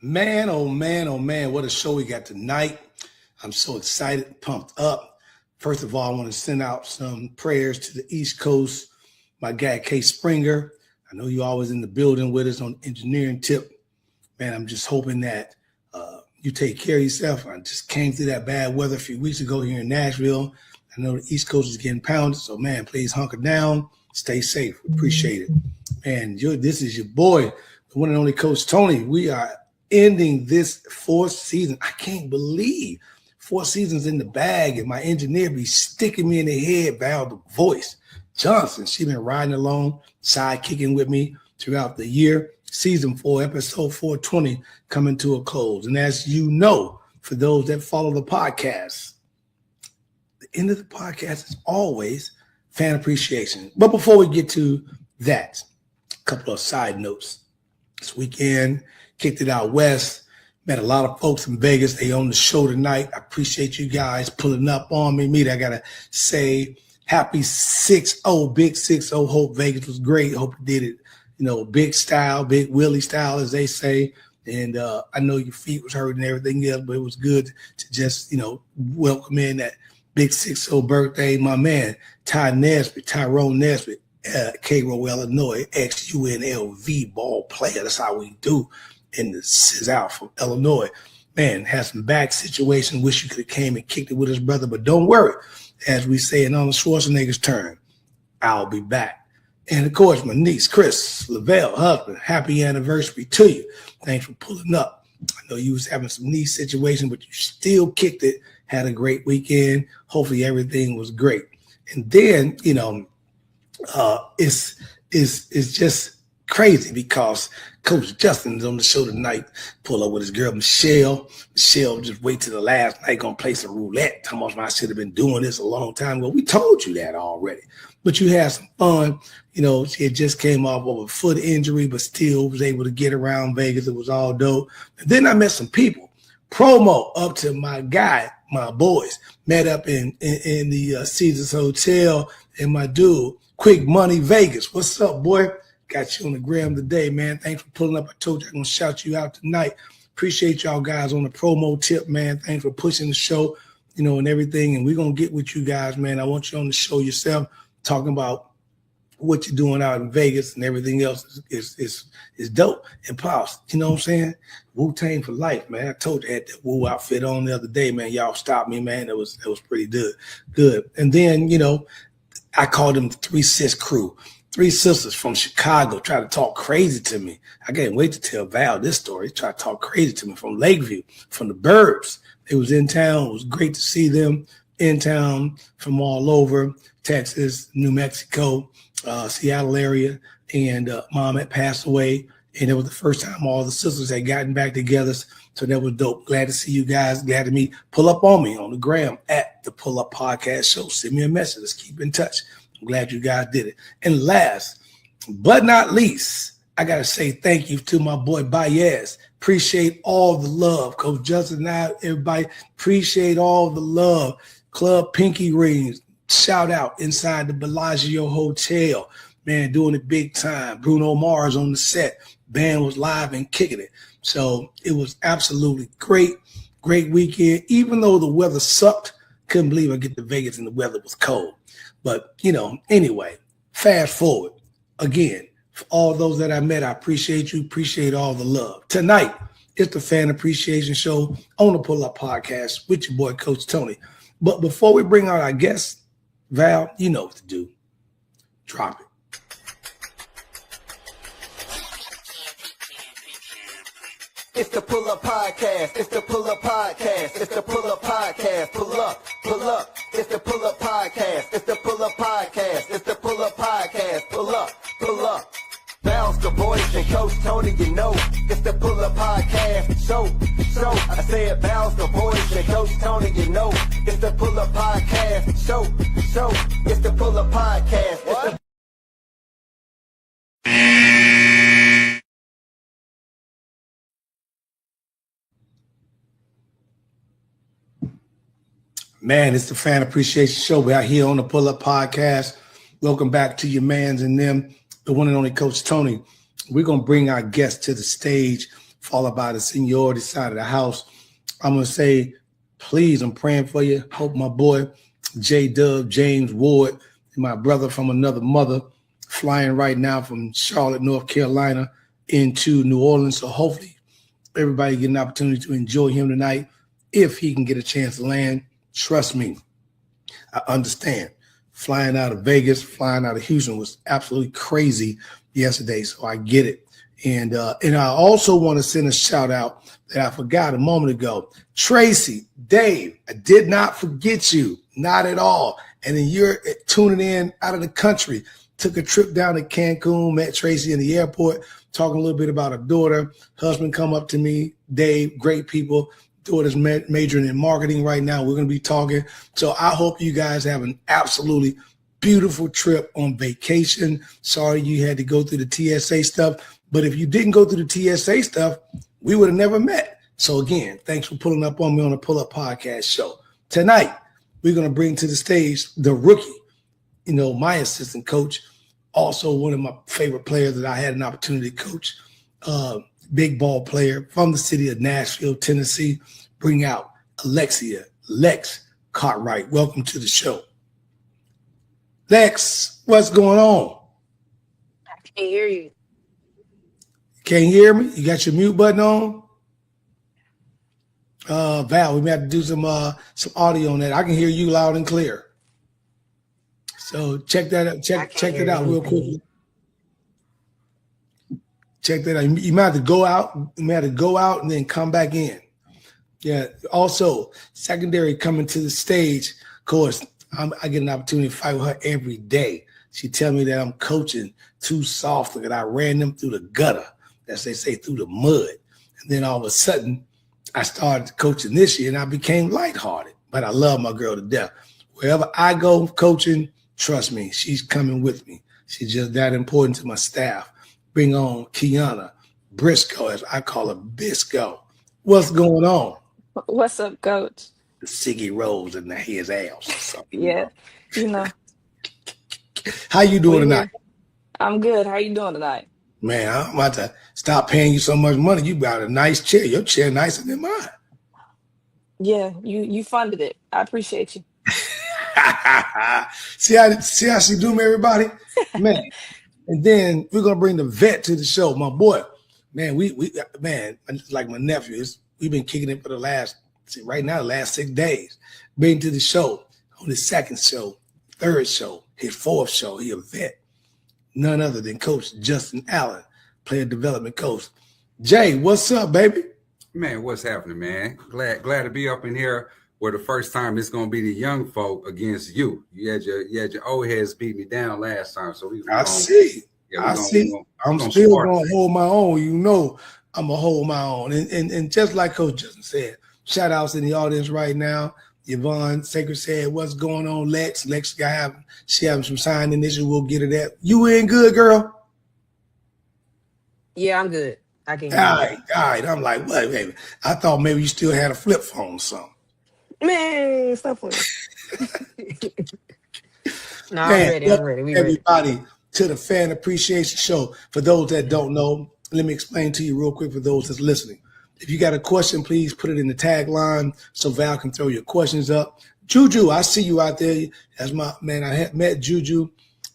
Man, oh man, what a show we got tonight. I'm so excited, pumped up. First of all, I want to send out some prayers to the East Coast. My guy, K Springer. I know you're always in the building with us on engineering tip. Man, I'm just hoping that you take care of yourself. I just came through that bad weather a few weeks ago here in Nashville. I know the East Coast is getting pounded, so man, please hunker down. Stay safe. Appreciate it. Man, this is your boy, the one and only Coach Tony. We are ending this fourth season. I can't believe 4 seasons in the bag, and my engineer be sticking me in the head, Val, the voice. Johnson, she been riding along, sidekicking with me throughout the year. Season 4, episode 420, coming to a close. And as you know, for those that follow the podcast, the end of the podcast is always fan appreciation. But before we get to that, a couple of side notes. This weekend, kicked it out west. Met a lot of folks in Vegas. They own the show tonight. I appreciate you guys pulling up on me. I got to say happy 6-0, big 6-0. Hope Vegas was great. Hope you did it, big style, big Willie style, as they say. And I know your feet was hurting and everything else, but it was good to just, welcome in that big 6-0 birthday. My man, Tyrone Nesbitt, Cairo, Illinois, ex-UNLV ball player. That's how we do. And this is out from Illinois. Man, has some back situation. Wish you could have came and kicked it with his brother, but don't worry. As we say in Arnold Schwarzenegger's term, I'll be back. And of course, my niece, Chris Lavelle, husband, happy anniversary to you. Thanks for pulling up. I know you was having some knee situation, but you still kicked it. Had a great weekend. Hopefully everything was great. And then, it's just crazy because Coach Justin is on the show tonight. Pull up with his girl Michelle. Michelle just wait till the last night, gonna play some roulette. How much I should have been doing this a long time ago. We told you that already. But you had some fun. She had just came off of a foot injury, but still was able to get around Vegas. It was all dope. And then I met some people. Promo up to my guy, my boys. Met up in the Caesars Hotel and my dude, Quick Money Vegas. What's up, boy? Got you on the gram today, man. Thanks for pulling up. I told you I'm going to shout you out tonight. Appreciate y'all guys on the promo tip, man. Thanks for pushing the show, and everything. And we're going to get with you guys, man. I want you on the show yourself, talking about what you're doing out in Vegas and everything else is dope. And Pops, you know what I'm saying? Wu-Tang for life, man. I told you I had that Wu outfit on the other day, man. Y'all stopped me, man. It was pretty good. And then, I called them the 3 Sis Crew. 3 sisters from Chicago try to talk crazy to me. I can't wait to tell Val this story. Try to talk crazy to me from Lakeview, from the burbs. They was in town. It was great to see them in town from all over, Texas, New Mexico, Seattle area. And Mom had passed away. And it was the first time all the sisters had gotten back together. So that was dope. Glad to see you guys. Glad to meet. Pull up on me on the gram at the Pull Up Podcast Show. Send me a message. Let's keep in touch. I'm glad you guys did it. And last but not least, I got to say thank you to my boy Baez. Appreciate all the love. Coach Justin and I, everybody, appreciate all the love. Club Pinky Rings, shout out inside the Bellagio Hotel. Man, doing it big time. Bruno Mars on the set. Band was live and kicking it. So it was absolutely great weekend. Even though the weather sucked, couldn't believe I get to Vegas and the weather was cold. But, anyway, fast forward. Again, for all those that I met, I appreciate you. Appreciate all the love. Tonight, it's the Fan Appreciation Show on the Pull Up Podcast with your boy, Coach Tony. But before we bring out our guests, Val, you know what to do. Drop it. It's the Pull Up Podcast. It's the Pull Up Podcast. It's the Pull Up Podcast. Pull up, pull up. It's the Pull Up Podcast. It's the Pull Up Podcast. It's the Pull Up Podcast. Pull up, pull up. Bounce the boys and Coach Tony, it's the Pull Up Podcast. Show. I said bounce the boys and Coach Tony, it's the Pull Up Podcast. Show. It's the Pull Up Podcast. What? Man, it's the Fan Appreciation Show. We're out here on the Pull Up Podcast. Welcome back to your mans and them, the one and only Coach Tony. We're going to bring our guests to the stage, followed by the seniority side of the house. I'm going to say, please, I'm praying for you. Hope my boy, J-Dub, James Ward, my brother from another mother, flying right now from Charlotte, North Carolina into New Orleans. So hopefully everybody get an opportunity to enjoy him tonight if he can get a chance to land. Trust me, I understand. Flying out of Vegas, flying out of Houston was absolutely crazy yesterday, so I get it. And I also want to send a shout out that I forgot a moment ago. Tracy, Dave, I did not forget you, not at all. And then you're tuning in out of the country. Took a trip down to Cancun, met Tracy in the airport, talking a little bit about her daughter. Husband come up to me, Dave, great people. Daughter's majoring in marketing right now. We're going to be talking. So I hope you guys have an absolutely beautiful trip on vacation. Sorry you had to go through the TSA stuff. But if you didn't go through the TSA stuff, we would have never met. So again, thanks for pulling up on me on the Pull Up Podcast show. Tonight, we're going to bring to the stage the rookie, my assistant coach, also one of my favorite players that I had an opportunity to coach, big ball player from the city of Nashville, Tennessee. Bring out Alexia Lex Cartwright. Welcome to the show. Lex, what's going on? I can't hear you. Can't hear me? You got your mute button on? Val, we may have to do some audio on that. I can hear you loud and clear. So check that out. Check that out real quickly. Check that out. You might have to go out. You might have to go out and then come back in. Yeah. Also, secondary coming to the stage. Of course, I get an opportunity to fight with her every day. She tell me that I'm coaching too soft, and I ran them through the gutter, as they say, through the mud. And then all of a sudden, I started coaching this year, and I became lighthearted. But I love my girl to death. Wherever I go coaching, trust me, she's coming with me. She's just that important to my staff. Bring on Kiana Briscoe, as I call her, Bisco. What's going on? What's up, Coach? The Siggy Rose in his ass or something. Yeah, How you doing tonight? I'm good. How you doing tonight? Man, I'm about to stop paying you so much money. You got a nice chair. Your chair nicer than mine. Yeah, you funded it. I appreciate you. see how she do me, everybody? Man. And then we're gonna bring the vet to the show, my boy. Man, we like my nephew. We've been kicking it for the last 6 days. Bring to the show on his second show, third show, his fourth show. He a vet, none other than Coach Justin Allen, player development coach. Jay, what's up, baby? Man, what's happening, man? Glad to be up in here. Where the first time it's gonna be the young folk against you. You had your old heads beat me down last time, so I see. I'm still gonna hold my own. I'm gonna hold my own. And just like Coach Justin said, shout outs in the audience right now. Yvonne Sacred said, "What's going on, Lex?" Lex having some signing issues. We'll get to that. You in good, girl? Yeah, I'm good. I can. All right. I'm like, what, baby? I thought maybe you still had a flip phone or something. Man, stop playing. No, Man, I'm ready. We everybody ready. To the Fan Appreciation Show. For those that don't know, let me explain to you real quick for those that's listening. If you got a question, please put it in the tagline so Val can throw your questions up. Juju, I see you out there. As my man, I had met Juju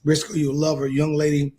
Briscoe. You love her, young lady.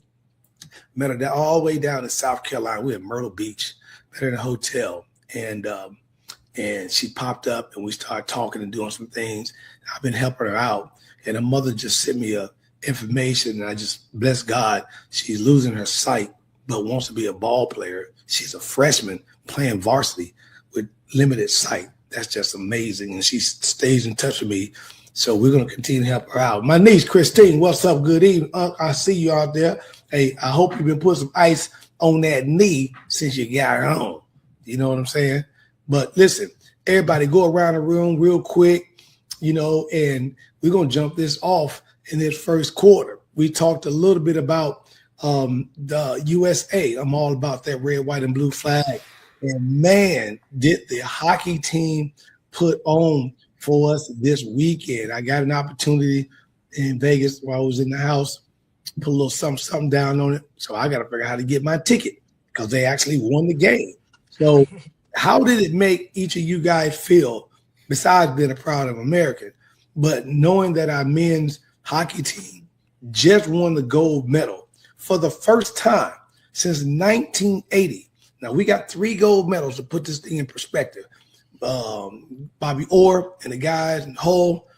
Met her all the way down in South Carolina. We're at Myrtle Beach. Met her in a hotel. And she popped up and we started talking and doing some things. I've been helping her out. And her mother just sent me information, and I just bless God. She's losing her sight, but wants to be a ball player. She's a freshman playing varsity with limited sight. That's just amazing. And she stays in touch with me. So we're going to continue to help her out. My niece, Christine, what's up? Good evening. I see you out there. Hey, I hope you've been putting some ice on that knee since you got home. You know what I'm saying? But listen, everybody go around the room real quick, and we're going to jump this off in this first quarter. We talked a little bit about the USA. I'm all about that red, white, and blue flag. And man, did the hockey team put on for us this weekend. I got an opportunity in Vegas while I was in the house put a little something down on it. So I got to figure out how to get my ticket because they actually won the game. So how did it make each of you guys feel, besides being a proud of American, but knowing that our men's hockey team just won the gold medal for the first time since 1980? Now, we got 3 gold medals to put this thing in perspective. Bobby Orr and the guys in Hull,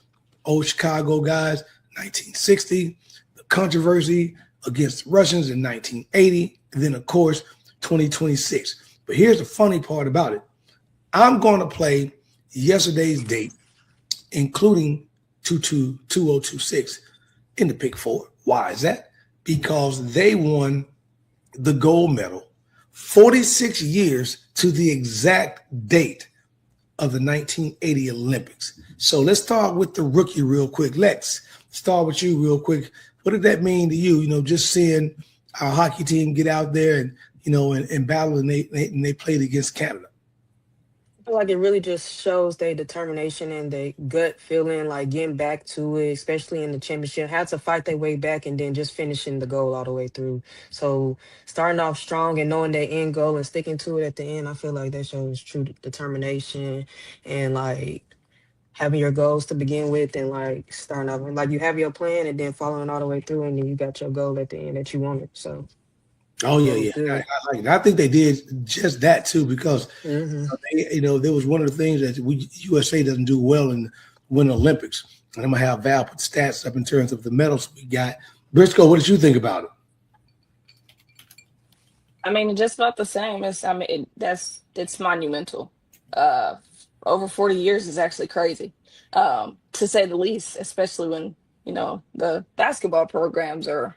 old Chicago guys, 1960, the controversy against the Russians in 1980, and then, of course, 2026. But here's the funny part about it. I'm going to play yesterday's date, including 2026 in the Pick 4. Why is that? Because they won the gold medal 46 years to the exact date of the 1980 Olympics. So let's start with the rookie real quick. Lex, start with you real quick. What did that mean to you? You know, just seeing our hockey team get out there and, you know, and battle, and they played against Canada. I feel like it really just shows their determination and their gut feeling, like getting back to it, especially in the championship. Had to fight their way back and then just finishing the goal all the way through. So starting off strong and knowing their end goal and sticking to it at the end, I feel like that shows true determination and like having your goals to begin with and like starting off. Like you have your plan and then following all the way through and then you got your goal at the end that you wanted. So. Oh yeah. I like it. I think they did just that too, because there was one of the things that USA doesn't do well in Winter Olympics. And I'm gonna have Val put stats up in terms of the medals we got. Briscoe, what did you think about it? I mean, just about the same. It's monumental. Over 40 years is actually crazy, to say the least, especially when, you know, the basketball programs are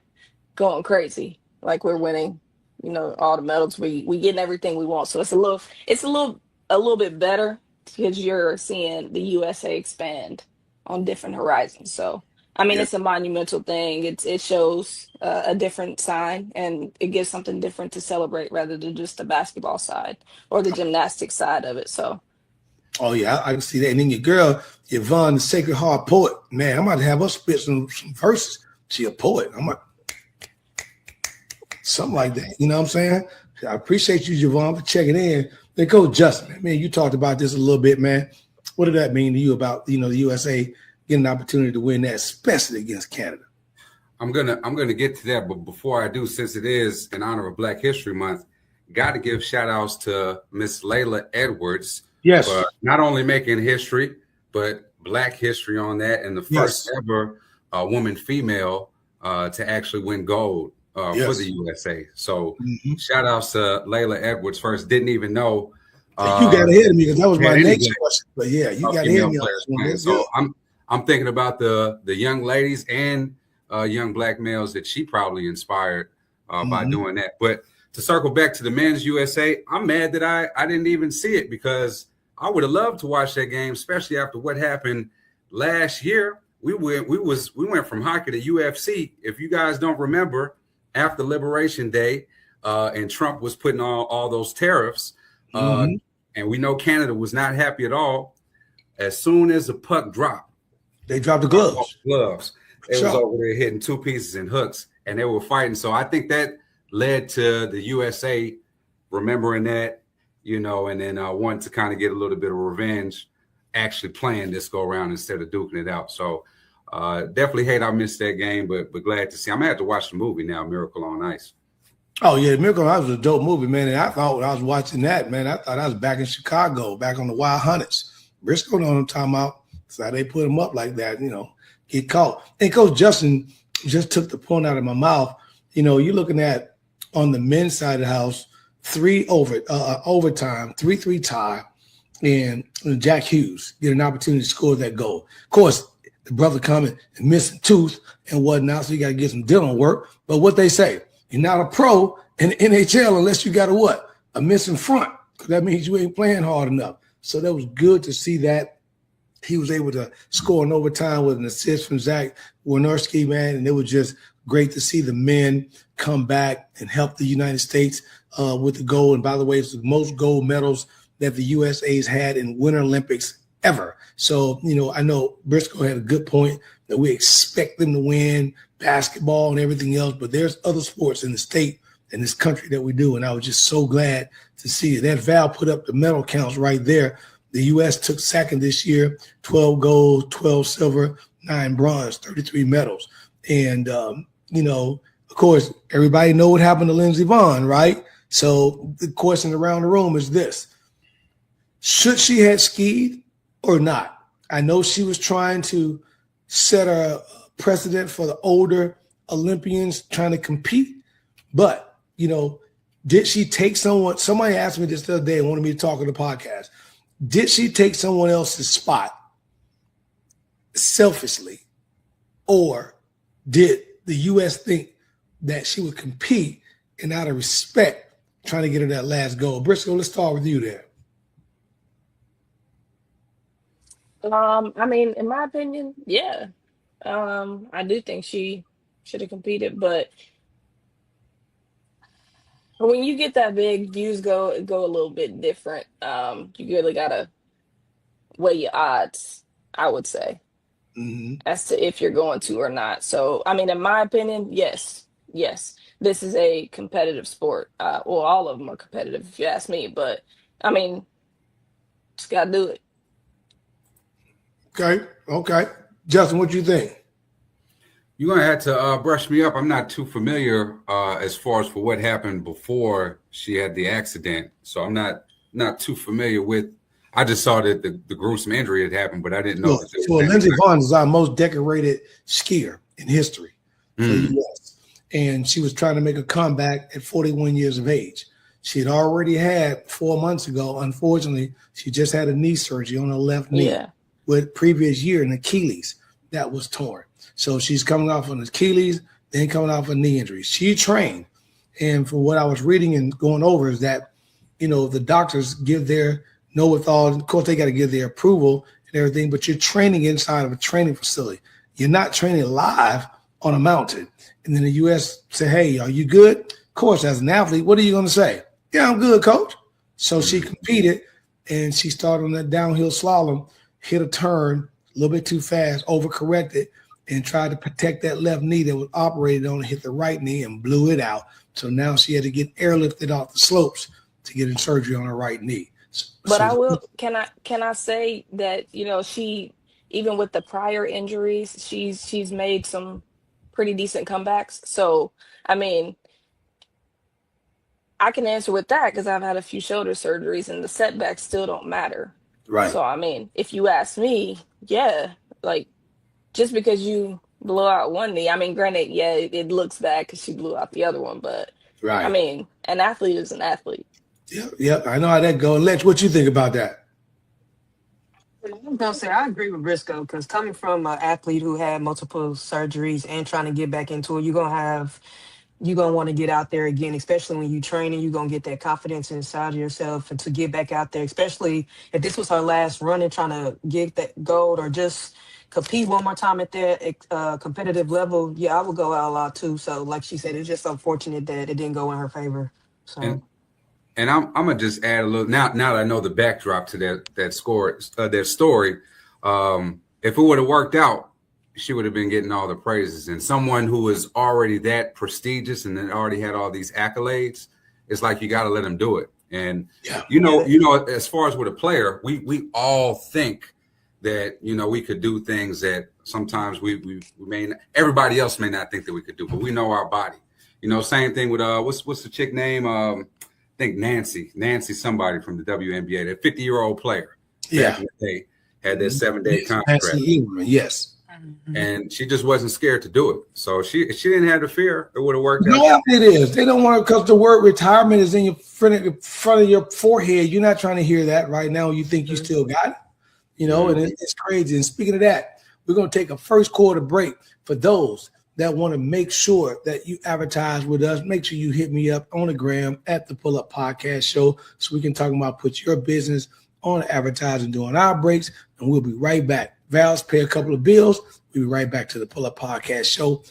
going crazy. Like we're winning, you know, all the medals. We getting everything we want. So it's a little bit better because you're seeing the USA expand on different horizons. So I mean, it's a monumental thing. It shows a different sign, and it gives something different to celebrate rather than just the basketball side or the gymnastics side of it. So. Oh yeah, I can see that. And then your girl, Yvonne, the Sacred Heart poet, man, I'm about to have her spit some verses. She a poet. I'm like, something like that. You know what I'm saying? I appreciate you, Yvonne, for checking in. Then Coach Justin, man, you talked about this a little bit, man. What did that mean to you about, you know, the USA getting an opportunity to win that, especially against Canada? I'm gonna get to that, but before I do, since it is in honor of Black History Month, got to give shout outs to Miss Layla Edwards. Yes. For not only making history, but Black history on that, and the first ever woman female to actually win gold for the USA. So shout outs to Layla Edwards first. Didn't even know. You got ahead of me because that was my next question. But yeah, you got ahead of me. So I'm thinking about the young ladies and young Black males that she probably inspired by doing that. But to circle back to the men's USA, I'm mad that I didn't even see it, because I would have loved to watch that game, especially after what happened last year. We went from hockey to UFC. If you guys don't remember, after Liberation Day, and Trump was putting all those tariffs, and we know Canada was not happy at all. As soon as the puck dropped, they dropped the gloves. They was over there hitting two pieces and hooks, and they were fighting. So I think that led to the USA remembering that, you know, and then wanting to kind of get a little bit of revenge, actually playing this go around instead of duking it out. So definitely hate I missed that game, but glad to see. I'm gonna have to watch the movie now, Miracle on Ice. Oh yeah, Miracle on Ice was a dope movie, man. And I thought when I was watching that, man, I thought I was back in Chicago, back on the Wild Hunters. Briscoe know what I'm talking about. So they put him up like that, you know, get caught. And Coach Justin just took the point out of my mouth. You know, you're looking at on the men's side of the house, overtime, 3-3 tie, and Jack Hughes get an opportunity to score that goal. Of course, the brother coming and missing tooth and whatnot, so you got to get some dental work. But what they say, you're not a pro in the NHL unless you got a missing front, because that means you ain't playing hard enough. So that was good to see that he was able to score in overtime with an assist from Zach Werenski, man, and it was just great to see the men come back and help the United States with the gold. And by the way, it's the most gold medals that the USA's had in Winter Olympics ever. So, you know, I know Briscoe had a good point that we expect them to win basketball and everything else, but there's other sports in the state and this country that we do. And I was just so glad to see it. That Val put up the medal counts right there. The U.S. took second this year, 12 gold, 12 silver, 9 bronze, 33 medals. And, of course, everybody know what happened to Lindsey Vonn, right? So the question around the room is this. Should she have skied or not? I know she was trying to set a precedent for the older Olympians trying to compete, but, did she take someone? Somebody asked me this the other day and wanted me to talk on the podcast. Did she take someone else's spot selfishly, or did the U.S. think that she would compete and out of respect trying to get her that last goal? Briscoe, let's start with you there. I mean, in my opinion, yeah. I do think she should have competed, but when you get that big, views go a little bit different. You really gotta weigh your odds, I would say, Mm-hmm. as to if you're going to or not. So, I mean, in my opinion, yes, this is a competitive sport. Well, all of them are competitive, if you ask me. But I mean, just gotta do it. Okay. Justin, what do you think? You're gonna have to brush me up. I'm not too familiar as far as for what happened before she had the accident, so I'm not too familiar with. I just saw that the gruesome injury had happened, but I didn't know. So Lindsey Vonn is our most decorated skier in history for the U.S., and she was trying to make a comeback at 41 years of age. She had already had 4 months ago. Unfortunately, she just had a knee surgery on her left knee. Yeah. With previous year an Achilles that was torn. So she's coming off an Achilles, then coming off a knee injury. She trained. And from what I was reading and going over is that, the doctors give their know-with-all. Of course, they got to give their approval and everything, but you're training inside of a training facility. You're not training live on a mountain. And then the U.S. say, hey, are you good? Of course, as an athlete, what are you going to say? Yeah, I'm good, coach. So she competed, and she started on that downhill slalom, hit a turn a little bit too fast, overcorrected, and tried to protect that left knee that was operated on and hit the right knee and blew it out. So now she had to get airlifted off the slopes to get in surgery on her right knee. But I will. Can I say that she, even with the prior injuries, she's made some pretty decent comebacks. So I mean, I can answer with that because I've had a few shoulder surgeries and the setbacks still don't matter. Right. So I mean, if you ask me, yeah, like just because you blow out one knee, I mean, granted, yeah, it looks bad because she blew out the other one, but Right. I mean, an athlete is an athlete. Yeah, I know how that goes. Lex, what you think about that? I'm gonna say I agree with Briscoe because coming from an athlete who had multiple surgeries and trying to get back into it, you're gonna want to get out there again, especially when you training. You're gonna get that confidence inside of yourself and to get back out there, especially if this was her last run and trying to get that gold or just compete one more time at that competitive level. Yeah, I would go out too. So, like she said, it's just unfortunate that it didn't go in her favor. So. And I'm gonna just add a little now that I know the backdrop to that story. If it would have worked out, she would have been getting all the praises. And someone who is already that prestigious and then already had all these accolades, it's like you got to let them do it. And as far as with a player, we all think that we could do things that sometimes we may not, everybody else may not think that we could do, but we know our body. Same thing with what's the chick name? I think Nancy somebody from the WNBA, that 50-year-old player. Yeah. They had that 7-day contract. Yes. And she just wasn't scared to do it. So she didn't have the fear. It would have worked out. No, it is. They don't want to, because the word retirement is in your front of your forehead. You're not trying to hear that right now. You think you still got it, and it's crazy. And speaking of that, we're going to take a first quarter break. For those that want to make sure that you advertise with us, make sure you hit me up on the gram at the Pull Up Podcast Show so we can talk about put your business on advertising during our breaks, and we'll be right back. Val's pay a couple of bills. We'll be right back to the Pull Up Podcast Show.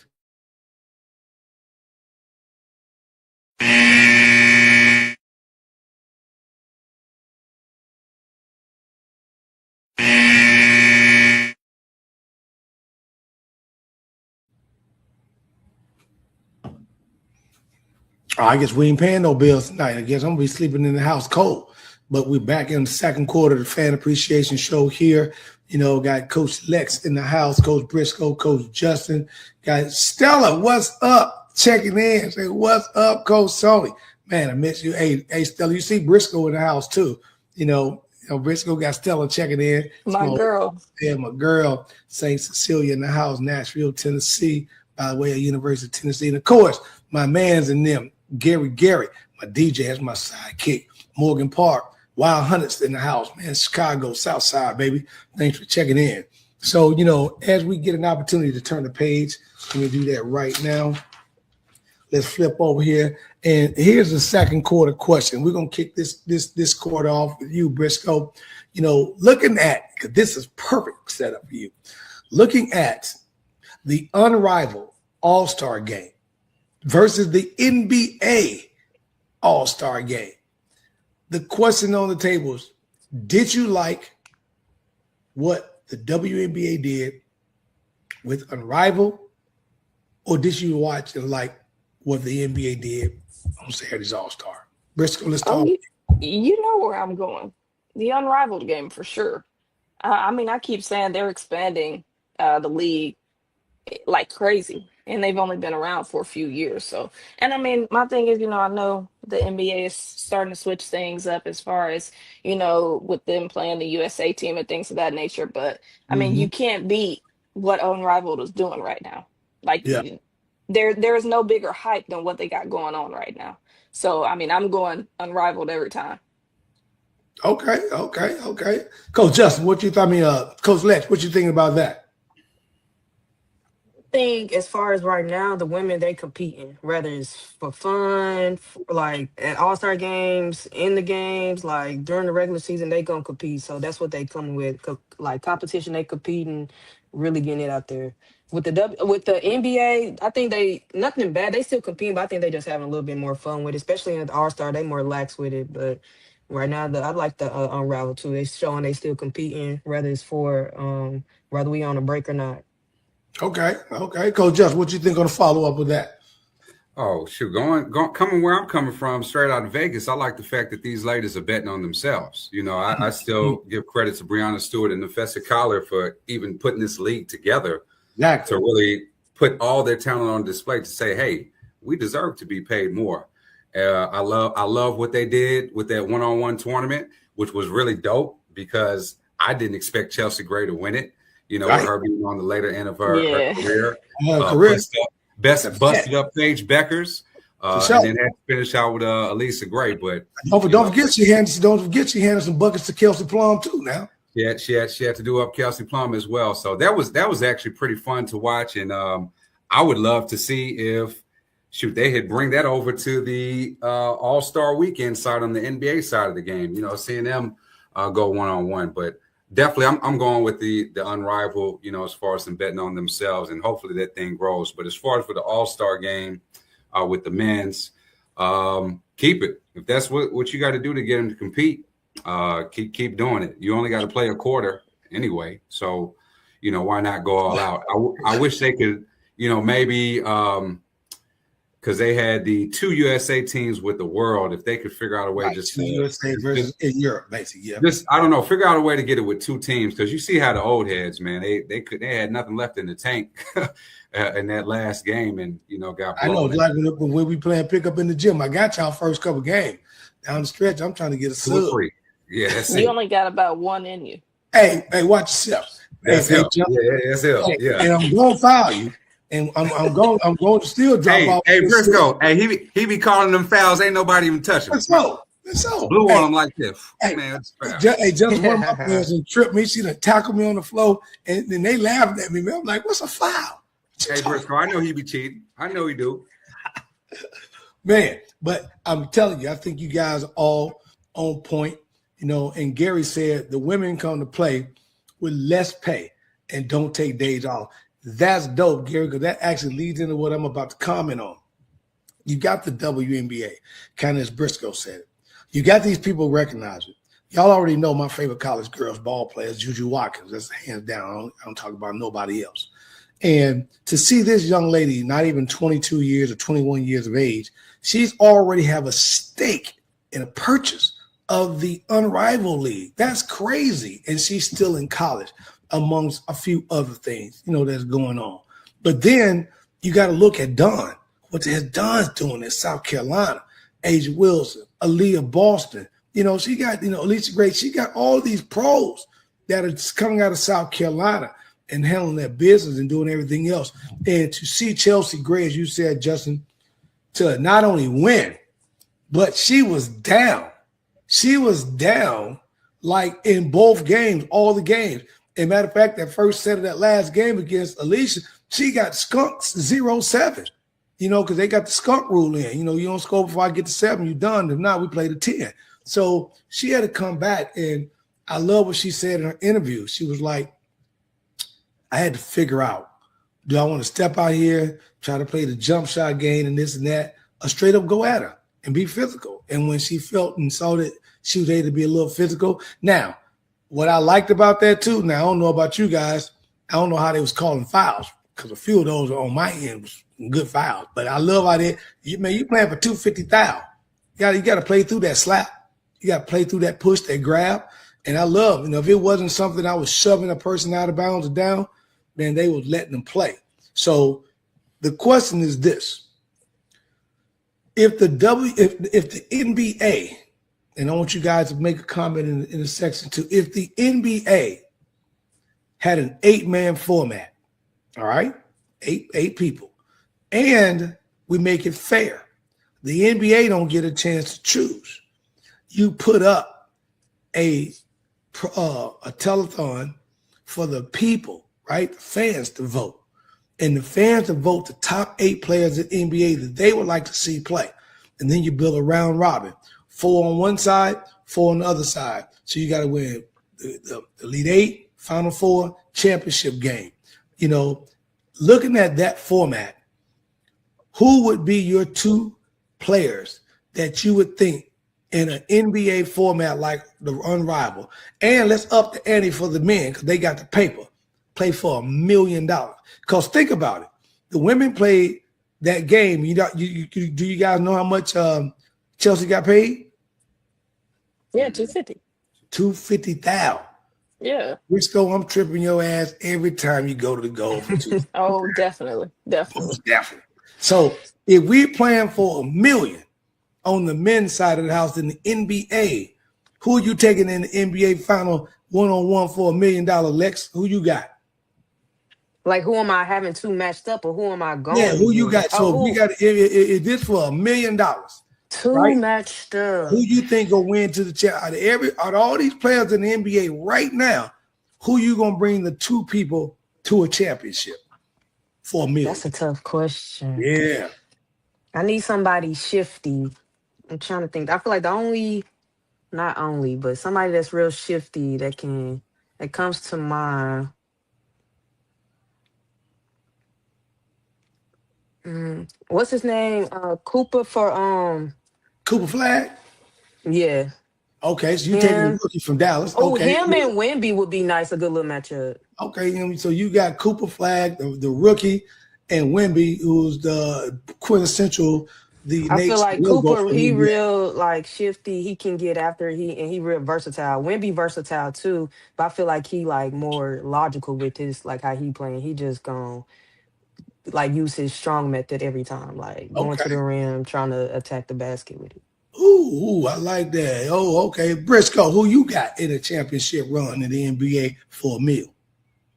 I guess we ain't paying no bills tonight. I guess I'm gonna be sleeping in the house cold. But we're back in the second quarter of the fan appreciation show here. You know, got Coach Lex in the house, Coach Briscoe, Coach Justin, got Stella. What's up? Checking in. Say, what's up, Coach Sony? Man, I miss you. Hey, Stella, you see Briscoe in the house too. You know, Briscoe got Stella checking in. My girl. Yeah, my girl, St. Cecilia in the house, Nashville, Tennessee, by the way of University of Tennessee. And of course, my man's in them, Gary, my DJ, that's my sidekick, Morgan Park, Wild Hunters in the house, man, Chicago, South Side, baby. Thanks for checking in. So, you know, as we get an opportunity to turn the page, let me do that right now. Let's flip over here. And here's the second quarter question. We're going to kick this quarter off with you, Briscoe. You know, looking at, because this is perfect setup for you, looking at the unrivaled All-Star game versus the NBA All-Star game. The question on the table is, did you like what the WNBA did with Unrivaled, or did you watch and like what the NBA did on Saturday's All-Star? Briscoe, let's talk. You know where I'm going. The Unrivaled game for sure. I mean, I keep saying they're expanding the league like crazy, and they've only been around for a few years. So, and I mean, my thing is, you know, I know the NBA is starting to switch things up as far as, you know, with them playing the USA team and things of that nature. But I mean, you can't beat what Unrivaled is doing right now. Like, there is no bigger hype than what they got going on right now. So, I mean, I'm going Unrivaled every time. Okay. Coach Justin, what you thought? Coach Lex, what you thinking about that? Think as far as right now, the women they competing, whether it's for fun, like at All-Star games, in the games, like during the regular season, they gonna compete. So that's what they coming with, like competition. They competing, really getting it out there. With the NBA, I think they nothing bad. They still competing, but I think they just having a little bit more fun with it, especially in the All-Star. They more lax with it, but right now, I like the Unravel too. They showing they still competing, whether it's for whether we on a break or not. Okay. Coach Justin, what you think on the follow up with that? Oh, shoot. Coming where I'm coming from, straight out of Vegas, I like the fact that these ladies are betting on themselves. You know, I still give credit to Breonna Stewart and Nafessa Collar for even putting this league together to really put all their talent on display to say, hey, we deserve to be paid more. I love what they did with that one-on-one tournament, which was really dope because I didn't expect Chelsea Gray to win it. You know, with her being on the later end of her career. Busted up Paige Beckers. And then had to finish out with Elisa Gray. But don't forget she handed some buckets to Kelsey Plum too now. Yeah, she had to do up Kelsey Plum as well. So that was actually pretty fun to watch. And I would love to see if they had bring that over to the All-Star weekend side on the NBA side of the game, you know, seeing them go one-on-one. But definitely, I'm going with the Unrivaled, you know, as far as them betting on themselves, and hopefully that thing grows. But as far as for the All-Star game with the men's, keep it. If that's what you got to do to get them to compete, keep doing it. You only got to play a quarter anyway, so you know why not go all out? I wish they could, you know, maybe. Because they had the two USA teams with the world, if they could figure out a way just to USA versus in Europe, basically, yeah. I don't know, figure out a way to get it with two teams, because you see how the old heads, man, they had nothing left in the tank in that last game, and you know got. I know, like when we playing pickup in the gym, I got y'all first couple games down the stretch. I'm trying to get a sub. Yeah, that's you only got about one in you. Hey, watch yourself. That's him. That's him. Yeah, and I'm gonna foul you. And I'm going to still drop off. Hey, Briscoe. Hey, he be calling them fouls. Ain't nobody even touching him. So blew on him like this. Hey, man, just one of my players and tripped me. She done tackled me on the floor, and then they laughed at me. Man, I'm like, what's a foul? Hey, Briscoe, I know he be cheating. I know he do. Man, but I'm telling you, I think you guys are all on point. You know, and Gary said the women come to play with less pay and don't take days off. That's dope, Gary, because that actually leads into what I'm about to comment on. You got the WNBA, kind of as Briscoe said. You got these people recognizing. Y'all already know my favorite college girls ball players, Juju Watkins. That's hands down. I don't talk about nobody else. And to see this young lady, not even 22 years or 21 years of age, She's already have a stake in a purchase of the Unrivaled League. That's crazy. And she's still in college, amongst a few other things, that's going on. But then you got to look at Dawn. What the hell Dawn's doing in South Carolina? Asia Wilson, Aaliyah Boston. She got, Alicia Gray. She got all these pros that are coming out of South Carolina and handling their business and doing everything else. And to see Chelsea Gray, as you said, Justin, to not only win, but she was down. She was down like in both games, all the games. As a matter of fact, that first set of that last game against Alicia, she got skunked 0-7, because they got the skunk rule in. You don't score before I get to 7, you're done. If not, we play to 10. So she had to come back. And I love what she said in her interview. She was like, I had to figure out, do I want to step out here, try to play the jump shot game and this and that, or straight up go at her and be physical? And when she felt and saw that she was able to be a little physical. Now, what I liked about that too, now I don't know about you guys, I don't know how they was calling fouls, because a few of those are on my end was good fouls. But I love how you playing for 250,000. You got to play through that slap. You got to play through that push, that grab. And I love, if it wasn't something I was shoving a person out of bounds or down, then they was letting them play. So the question is this: if the NBA, and I want you guys to make a comment in the section too, if the NBA had an 8-man format, all right, eight people, and we make it fair, the NBA don't get a chance to choose. You put up a telethon for the people, right, the fans to vote. And the fans to vote the top 8 players in the NBA that they would like to see play. And then you build a round robin, 4 on one side, 4 on the other side. So you got to win the Elite 8, Final 4, championship game. Looking at that format, who would be your 2 players that you would think in an NBA format like the Unrivaled? And let's up the ante for the men, because they got the paper. Play for $1 million. Because think about it. The women played that game. Do you guys know how much Chelsea got paid? Yeah, 250. 250,000. Yeah. Briscoe, I'm tripping your ass every time you go to the goal for 250. Oh, definitely. Definitely. So if we playing for $1 million on the men's side of the house in the NBA, who are you taking in the NBA final one-on-one for $1 million, Lex? Who you got? Like, who am I having 2 matched up, or who am I going? Yeah, who you got? So who? we got is this for $1 million? 2 right? matched up. Who you think will win to the chair? Out of all these players in the NBA right now, who you gonna bring the 2 people to a championship for $1 million? That's a tough question. Yeah. I need somebody shifty. I'm trying to think. I feel like not only, but somebody that's real shifty that comes to mind. What's his name? Cooper for Cooper Flag? Yeah. Okay, so you taking a rookie from Dallas. Oh, okay. him and Wemby would be nice, a good little matchup. Okay, so you got Cooper Flag, the rookie, and Wemby, who's the quintessential. I feel like Cooper, he real like shifty. He can get after he real versatile. Wemby versatile too, but I feel like he like more logical with his like how he playing. He just gonna like use his strong method every time, like going to the rim, trying to attack the basket with it. Ooh, I like that. Oh, okay. Briscoe, who you got in a championship run in the NBA for $1 million?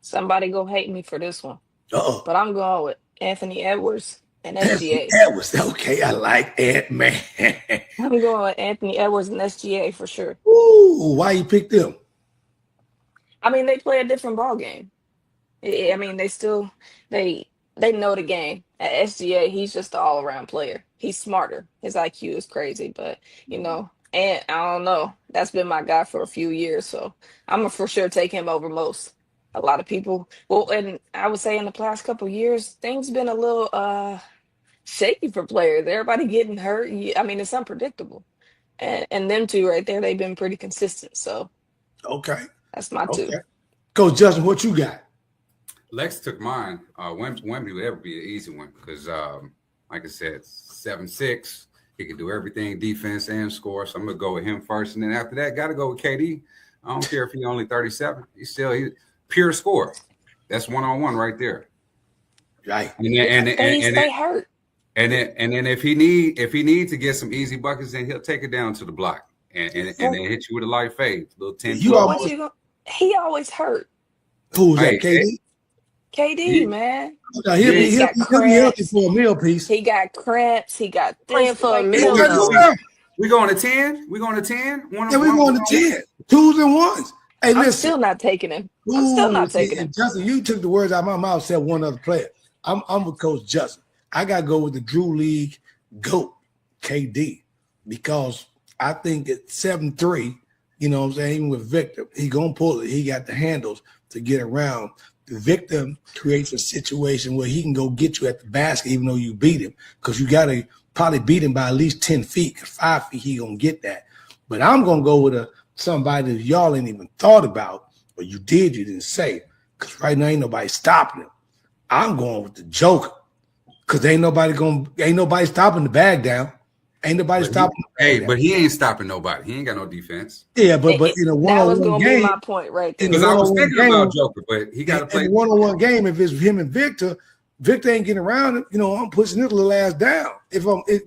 Somebody go hate me for this one. Uh-oh. But I'm going with Anthony Edwards and SGA. Edwards. Okay, I like that, man. I'm going with Anthony Edwards and SGA for sure. Ooh, why you picked them? I mean, they play a different ball game. I mean, they know the game. At SGA, he's just an all-around player. He's smarter. His IQ is crazy, but, and I don't know. That's been my guy for a few years, so I'm going to for sure take him over most. A lot of people, and I would say in the past couple of years, things been a little shaky for players. Everybody getting hurt. I mean, it's unpredictable. And them 2 right there, they've been pretty consistent, so. Okay. That's my 2. Coach Justin, what you got? Lex took mine. Wemby would ever be an easy one because, like I said, 7'6", He can do everything, defense and score. So I'm gonna go with him first, and then after that, got to go with KD. I don't care if he's only 37. He's pure score. That's 1-on-1 right there. Right. And They stay hurt. then if he needs to get some easy buckets, then he'll take it down to the block and then hit you with a light fade, little 10. He always hurt. Who's Hey, that? KD. KD, man. No, he'll be healthy for a meal piece. He got cramps. He got Playing this. for a like, meal. We going to 10? We going to 10? Yeah, we're going to 10. 2s and 1s. Hey, I'm listen. still not taking him. I'm still not taking him. Justin, you took the words out of my mouth, said one other player. I'm with Coach Justin. I got to go with the Drew League GOAT, KD, because I think at 7'3", you know what I'm saying, even with Victor, he going to pull it. He got the handles to get around. Victor creates a situation where he can go get you at the basket even though you beat him, because you got to probably beat him by at least 10 feet, because 5 feet he going to get that. But I'm going to go with somebody that y'all ain't even thought about, or you didn't say, because right now ain't nobody stopping him. I'm going with the Joker, because ain't nobody stopping the bag down. Ain't nobody stopping the bag down. But he ain't stopping nobody. He ain't got no defense. Yeah, but in a one-on-one game, that was going to be my point right there. Because I was thinking about Joker, but he got to play. In a one-on-one game, if it's him and Victor ain't getting around it. You know, I'm pushing his little ass down.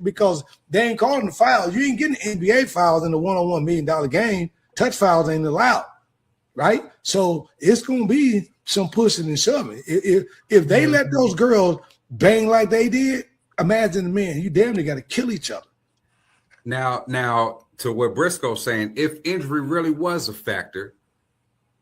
Because they ain't calling the fouls. You ain't getting NBA fouls in the one-on-one $1 million game. Touch fouls ain't allowed, right? So it's going to be some pushing and shoving. If they let those girls bang like they did, imagine the men. You damn near got to kill each other. Now, to what Briscoe's saying, if injury really was a factor,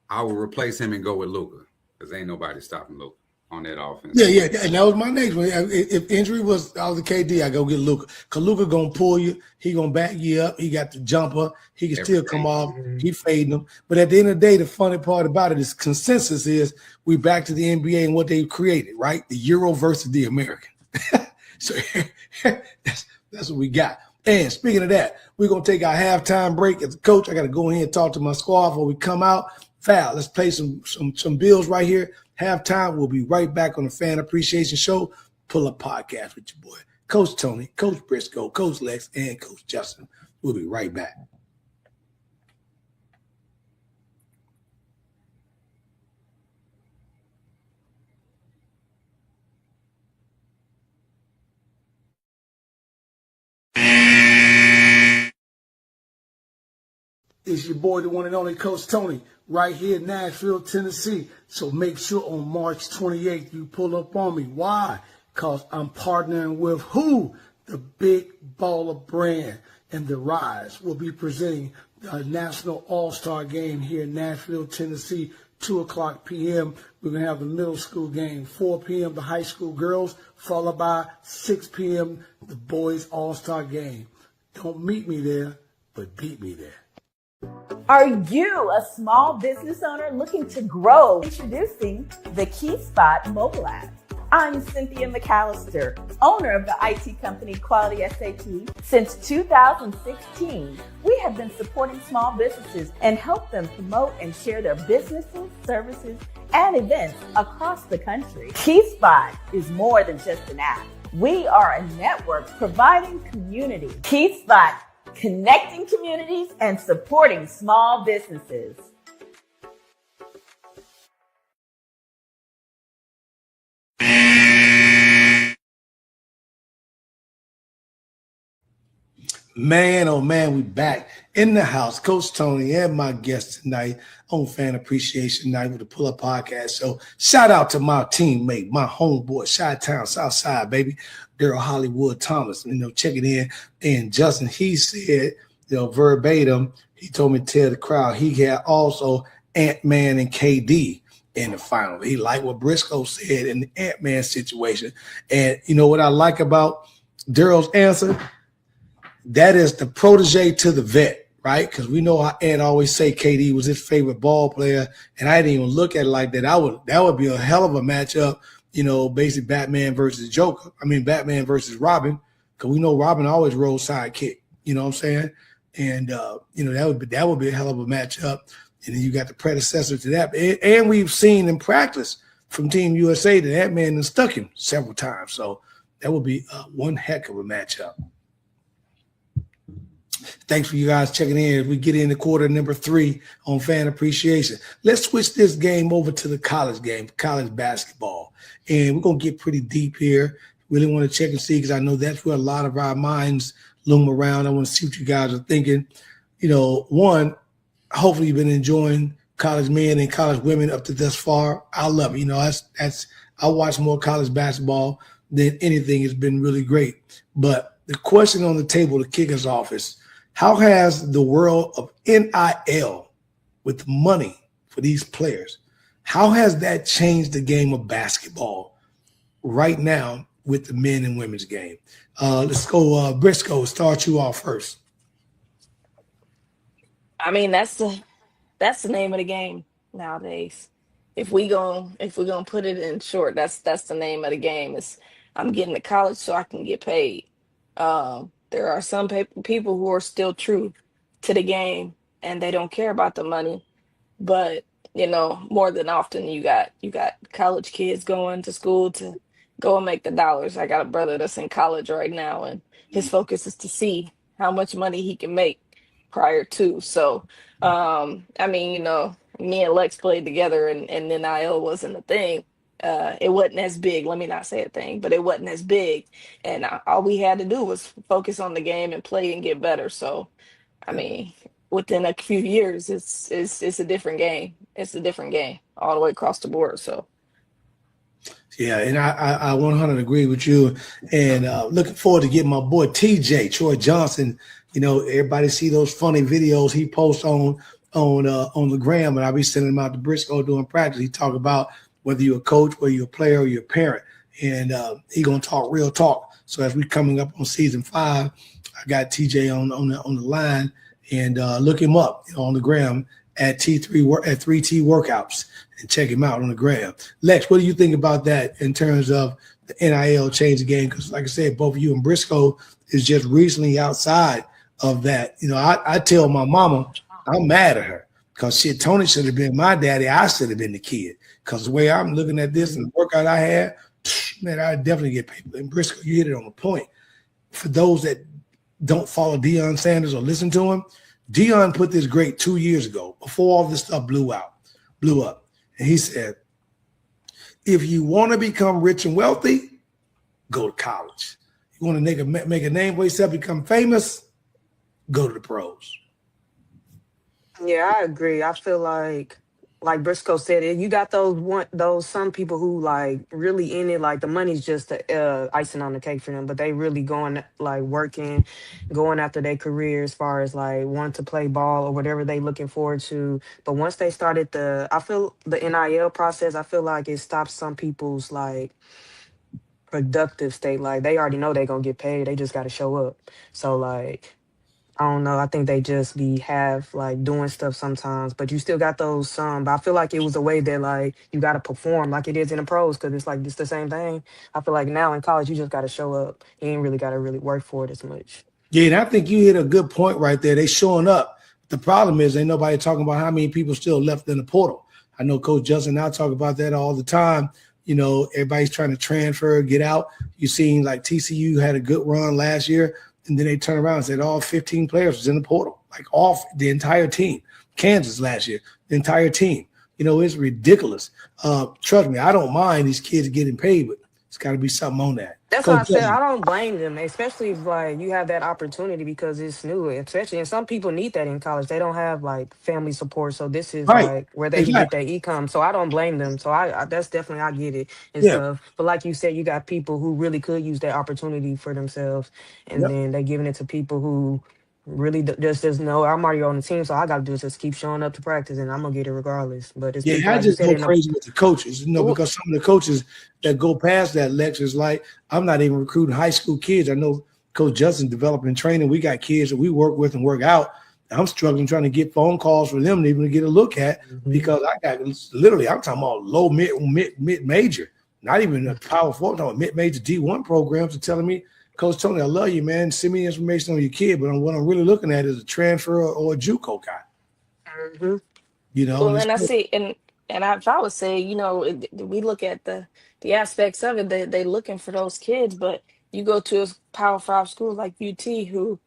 I would replace him and go with Luka, because ain't nobody stopping Luka on that offense. Yeah, and that was my next one. If injury was the KD, I go get Luka, because Luka gonna pull you. He gonna back you up. He got the jumper. He can still come off. He fading them. But at the end of the day, the funny part about it is consensus is we back to the NBA and what they created, right? The Euro versus the American. So that's what we got. And speaking of that, we're going to take our halftime break. As a coach, I got to go in here and talk to my squad before we come out. Val, let's play some bills right here. Halftime, we'll be right back on the Fan Appreciation Show. Pull Up Podcast with your boy, Coach Tony, Coach Briscoe, Coach Lex, and Coach Justin. We'll be right back. It's your boy, the one and only Coach Tony, right here in Nashville, Tennessee. So make sure on March 28th you pull up on me. Why? Because I'm partnering with who? The Big Baller Brand and The Rise will be presenting the National All-Star Game here in Nashville, Tennessee, 2:00 p.m. We're going to have the middle school game, 4 p.m. the high school girls, followed by 6 p.m. the boys All-Star Game. Don't meet me there, but beat me there. Are you a small business owner looking to grow? Introducing the KeySpot mobile app. I'm Cynthia McAllister, owner of the IT company Quality SAP. Since 2016, we have been supporting small businesses and help them promote and share their businesses, services, and events across the country. KeySpot is more than just an app. We are a network providing community. KeySpot, connecting communities and supporting small businesses. Man, oh man, we back in the house. Coach Tony and my guest tonight on Fan Appreciation Night with the Pull Up Podcast Show. Shout out to my teammate, my homeboy, Chi-Town, Southside, baby, Daryl Hollywood Thomas. Check it in. And Justin, he said, verbatim, he told me to tell the crowd he had also Ant-Man and KD in the final. He liked what Briscoe said in the Ant-Man situation. And you know what I like about Daryl's answer? That is the protege to the vet, right? Because we know how Ant always say KD was his favorite ball player, and I didn't even look at it like that. That would be a hell of a matchup, basically Batman versus Joker. Batman versus Robin, because we know Robin always rolls sidekick. You know what I'm saying? And that would be a hell of a matchup. And then you got the predecessor to that, and we've seen in practice from Team USA that Ant-Man has stuck him several times. So that would be one heck of a matchup. Thanks for you guys checking in as we get into quarter number 3 on fan appreciation. Let's switch this game over to the college game, college basketball. And we're going to get pretty deep here. Really want to check and see because I know that's where a lot of our minds loom around. I want to see what you guys are thinking. You know, one, hopefully you've been enjoying college men and college women up to thus far. I love it. You know, that's I watch more college basketball than anything. It's been really great. But the question on the table to kick us off is, how has the world of NIL with money for these players, how has that changed the game of basketball right now with the men and women's game? Let's go, Briscoe, start you off first. I mean, that's the name of the game nowadays. If we're gonna put it in short, that's the name of the game. Is I'm getting to college so I can get paid. There are some people who are still true to the game and they don't care about the money, but you know, more than often you got college kids going to school to go and make the dollars. I got a brother that's in college right now, and his focus is to see how much money he can make prior to. So, I mean, you know, me and Lex played together, and NIL wasn't a thing. It wasn't as big. Let me not say a thing, but it wasn't as big, and all we had to do was focus on the game and play and get better. So, I mean, within a few years, it's a different game. It's a different game all the way across the board. So. Yeah, and I 100 agree with you. And looking forward to getting my boy TJ, Troy Johnson. You know, everybody see those funny videos he posts on the gram, and I'll be sending them out to Briscoe doing practice. He talk about whether you're a coach, whether you're a player, or you're a parent. And he going to talk real talk. So as we coming up on season 5, I got TJ on the line, and look him up, you know, on the gram at 3T Workouts, and check him out on the gram. Lex, what do you think about that in terms of the NIL change the game? Because like I said, both of you and Briscoe is just recently outside of that. You know, I tell my mama I'm mad at her because shit, Tony should have been my daddy. I should have been the kid. Because the way I'm looking at this and the workout I had, man, I definitely get paid. And Briscoe, you hit it on the point. For those that don't follow Deion Sanders or listen to him, Deion put this great 2 years ago before all this stuff blew up. And he said, if you want to become rich and wealthy, go to college. You want to make a name for yourself, become famous, go to the pros. Yeah, I agree. I feel like Briscoe said, you got those some people who like really in it, like the money's just the icing on the cake for them, but they really going like working, going after their career as far as like wanting to play ball or whatever they looking forward to. But once they started I feel the NIL process, I feel like it stops some people's like productive state. Like they already know they're gonna get paid, they just got to show up. So like, I don't know. I think they just be like doing stuff sometimes, but you still got those some. But I feel like it was a way that like you got to perform like it is in the pros, because it's like it's the same thing. I feel like now in college you just got to show up. You ain't really got to really work for it as much. Yeah, and I think you hit a good point right there. They showing up. The problem is ain't nobody talking about how many people still left in the portal. I know Coach Justin and I talk about that all the time. You know, everybody's trying to transfer, get out. You seen like TCU had a good run last year. And then they turn around and said all 15 players was in the portal, like off the entire team. Kansas last year, the entire team. You know, it's ridiculous. Trust me, I don't mind these kids getting paid, but it's got to be something on that. That's why I said I don't blame them, especially if like you have that opportunity because it's new, especially, and some people need that in college. They don't have like family support, so this is like where they can get their income. So I don't blame them. So I that's definitely, I get it and stuff. But like you said, you got people who really could use that opportunity for themselves, and then they're giving it to people who really just know I'm already on the team, so I got to do is just keep showing up to practice, and I'm gonna get it regardless. But it's I just go crazy with the coaches, you know, because some of the coaches that go past that lectures, like I'm not even recruiting high school kids. I know Coach Justin developing training. We got kids that we work with and work out. I'm struggling trying to get phone calls for them to even get a look at because I got literally, I'm talking about low mid major, not even a power four, I'm talking mid major D1 programs are telling me, Coach Tony, I love you, man. Send me information on your kid, but what I'm really looking at is a transfer or a JUCO guy. You know, well, and I see, and if I would say, you know, we look at the aspects of it, they looking for those kids, but you go to a Power 5 school like UT, who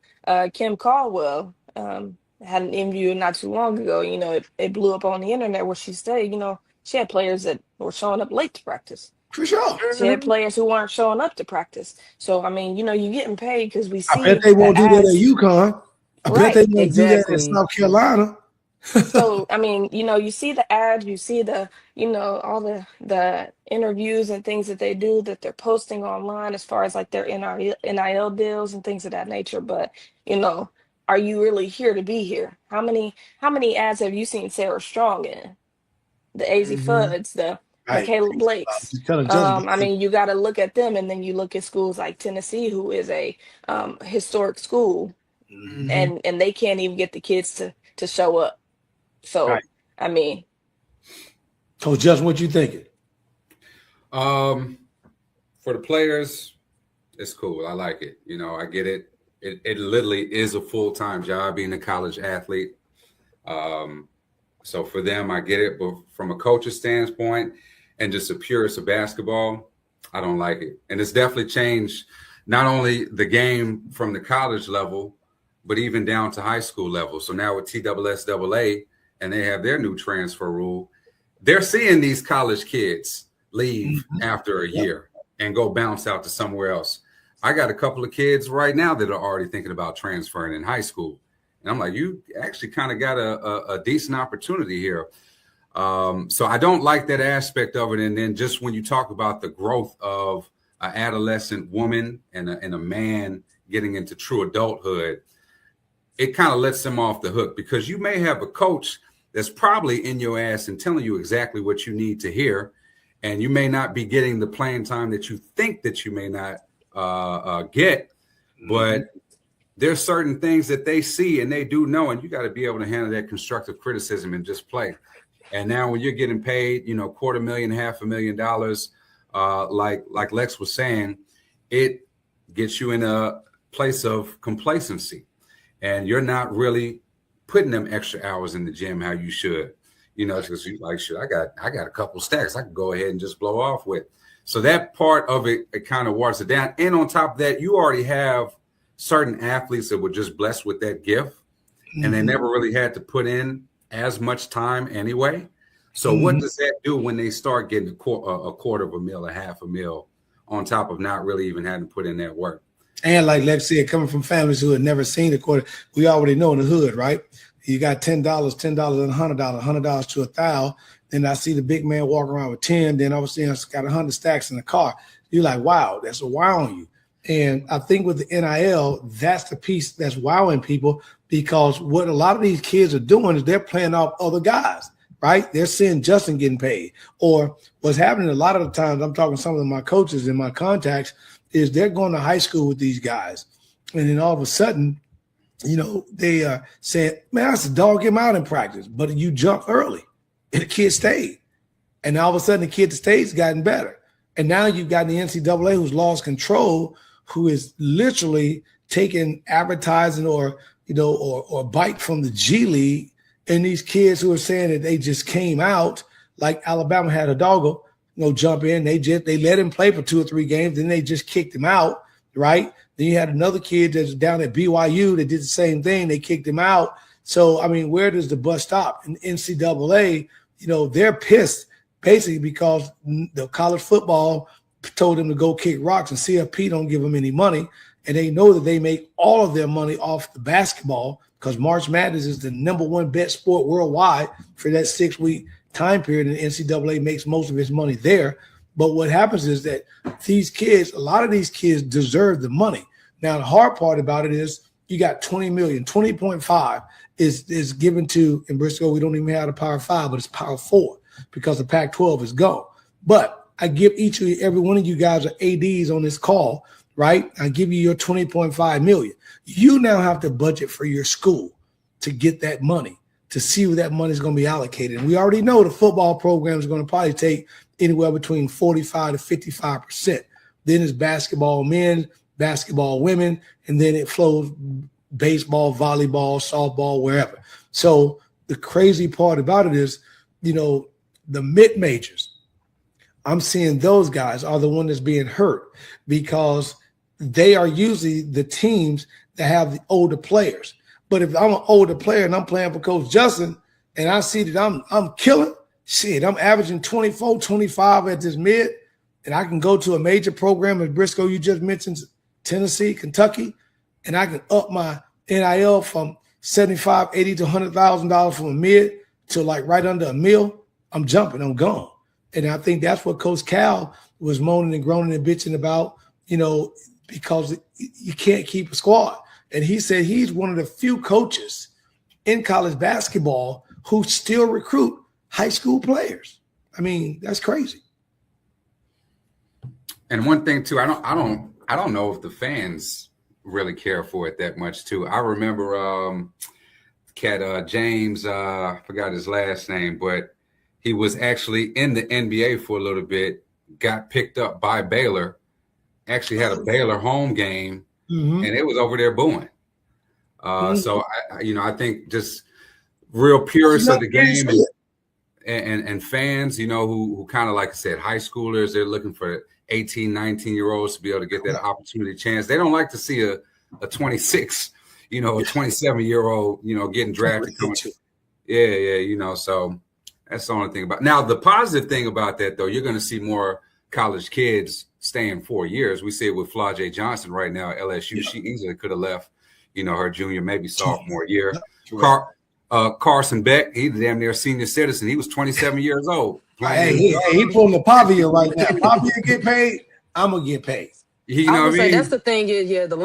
Kim Caldwell had an interview not too long ago. You know, it blew up on the internet where she said, you know, she had players that were showing up late to practice. For sure. She had players who weren't showing up to practice. So I mean, you know, you're getting paid because we I see bet they won't the do that at ads. UConn. I bet Right, they won't do that at exactly. South Carolina. So I mean, you know, you see the ads, you see the, you know, all the interviews and things that they do that they're posting online as far as like their NIL deals and things of that nature. But you know, are you really here to be here? How many ads have you seen Sarah Strong in? The AZ Hmm. Fuds, the Right. Caleb Blakes. Just tell Justin. I mean, you got to look at them, and then you look at schools like Tennessee, who is a historic school, Mhm. and they can't even get the kids to show up. Right. So, I mean, So, Justin, what you thinking? For the players, it's cool. I like it. You know, I get it. It literally is a full-time job being a college athlete. So for them, I get it. But from a coach's standpoint and just a purist of basketball, I don't like it. And it's definitely changed not only the game from the college level, but even down to high school level. So now with TSSAA, and they have their new transfer rule, they're seeing these college kids leave after a year and go bounce out to somewhere else. I got a couple of kids right now that are already thinking about transferring in high school. And I'm like, you actually kind of got a decent opportunity here. So I don't like that aspect of it. And then just when you talk about the growth of an adolescent woman and a man getting into true adulthood, it kind of lets them off the hook, because you may have a coach that's probably in your ass and telling you exactly what you need to hear. And you may not be getting the playing time that you think that you may not get, but there's certain things that they see and they do know, and you got to be able to handle that constructive criticism and just play. And now when you're getting paid, you know, $250,000, $500,000, like Lex was saying, it gets you in a place of complacency, and you're not really putting them extra hours in the gym how you should, you know, because you like, shit, I got a couple stacks I can go ahead and just blow off with. So that part of it kind of waters it down. And on top of that, you already have certain athletes that were just blessed with that gift, and they never really had to put in as much time anyway. So what does that do when they start getting a quarter of a mil, $500,000 on top of not really even having to put in that work? And like Lex said, coming from families who had never seen a quarter, we already know in the hood, right? You got $10, $10 and $100, $100 to $1,000. Then I see the big man walk around with 10. Then I was seeing us got 100 stacks in the car. You're like, wow, that's a wow on you. And I think with the NIL, that's the piece that's wowing people, because what a lot of these kids are doing is they're playing off other guys, right? They're seeing Justin getting paid. Or what's happening a lot of the times, I'm talking to some of my coaches and my contacts, is they're going to high school with these guys. And then all of a sudden, you know, they said, man, I said, dog him out in practice. But you jumped early and the kid stayed. And all of a sudden the kid that stayed's gotten better. And now you've got the NCAA who's lost control, who is literally taking advertising or, you know, or bite from the G League. And these kids who are saying that they just came out, like Alabama had a doggo, you know, jump in. They let him play for 2 or 3 games. Then they just kicked him out, right? Then you had another kid that's down at BYU that did the same thing. They kicked him out. So, I mean, where does the bus stop? And NCAA, you know, they're pissed basically because the college football told them to go kick rocks, and CFP don't give them any money. And they know that they make all of their money off the basketball, because March Madness is the #1 bet sport worldwide for that 6-week time period, and the NCAA makes most of its money there. But what happens is that these kids, a lot of these kids deserve the money. Now, the hard part about it is you got 20 million, 20.5 is given to, in Bristol, we don't even have the Power 5, but it's Power 4 because the Pac-12 is gone. But I give each of you, every one of you guys are ADs on this call, right? I give you your 20.5 million. You now have to budget for your school to get that money, to see where that money is going to be allocated. And we already know the football program is going to probably take anywhere between 45 to 55%. Then it's basketball men, basketball women, and then it flows baseball, volleyball, softball, wherever. So the crazy part about it is, you know, the mid-majors, I'm seeing those guys are the one that's being hurt, because they are usually the teams to have the older players. But if I'm an older player and I'm playing for Coach Justin and I see that I'm killing, shit, I'm averaging 24, 25 at this mid, and I can go to a major program as Briscoe, you just mentioned, Tennessee, Kentucky, and I can up my NIL from $75,000, $80,000 to $100,000 from a mid to like right under a mil. I'm jumping, I'm gone. And I think that's what Coach Cal was moaning and groaning and bitching about, because you can't keep a squad. And he said he's one of the few coaches in college basketball who still recruit high school players. I mean, that's crazy. And one thing too, I don't know if the fans really care for it that much too. I remember James, I forgot his last name, but he was actually in the NBA for a little bit, got picked up by Baylor, actually had a Baylor home game, and it was over there booing. So I think just real purists of the game and fans, who kind of, like I said, high schoolers, they're looking for 18, 19-year-olds to be able to get that opportunity chance. They don't like to see a 26, a 27-year-old, getting drafted. So that's the only thing about. Now, the positive thing about that, though, you're going to see more college kids staying 4 years. We see it with Flau'jae Johnson right now at LSU. Yeah. She easily could have left, her junior, maybe sophomore year. Carson Beck, he's damn near senior citizen. He was 27 years old. Hey, he pulling the Pavia right now. Pavia get paid, I'm going to get paid. I would say that's the thing is, the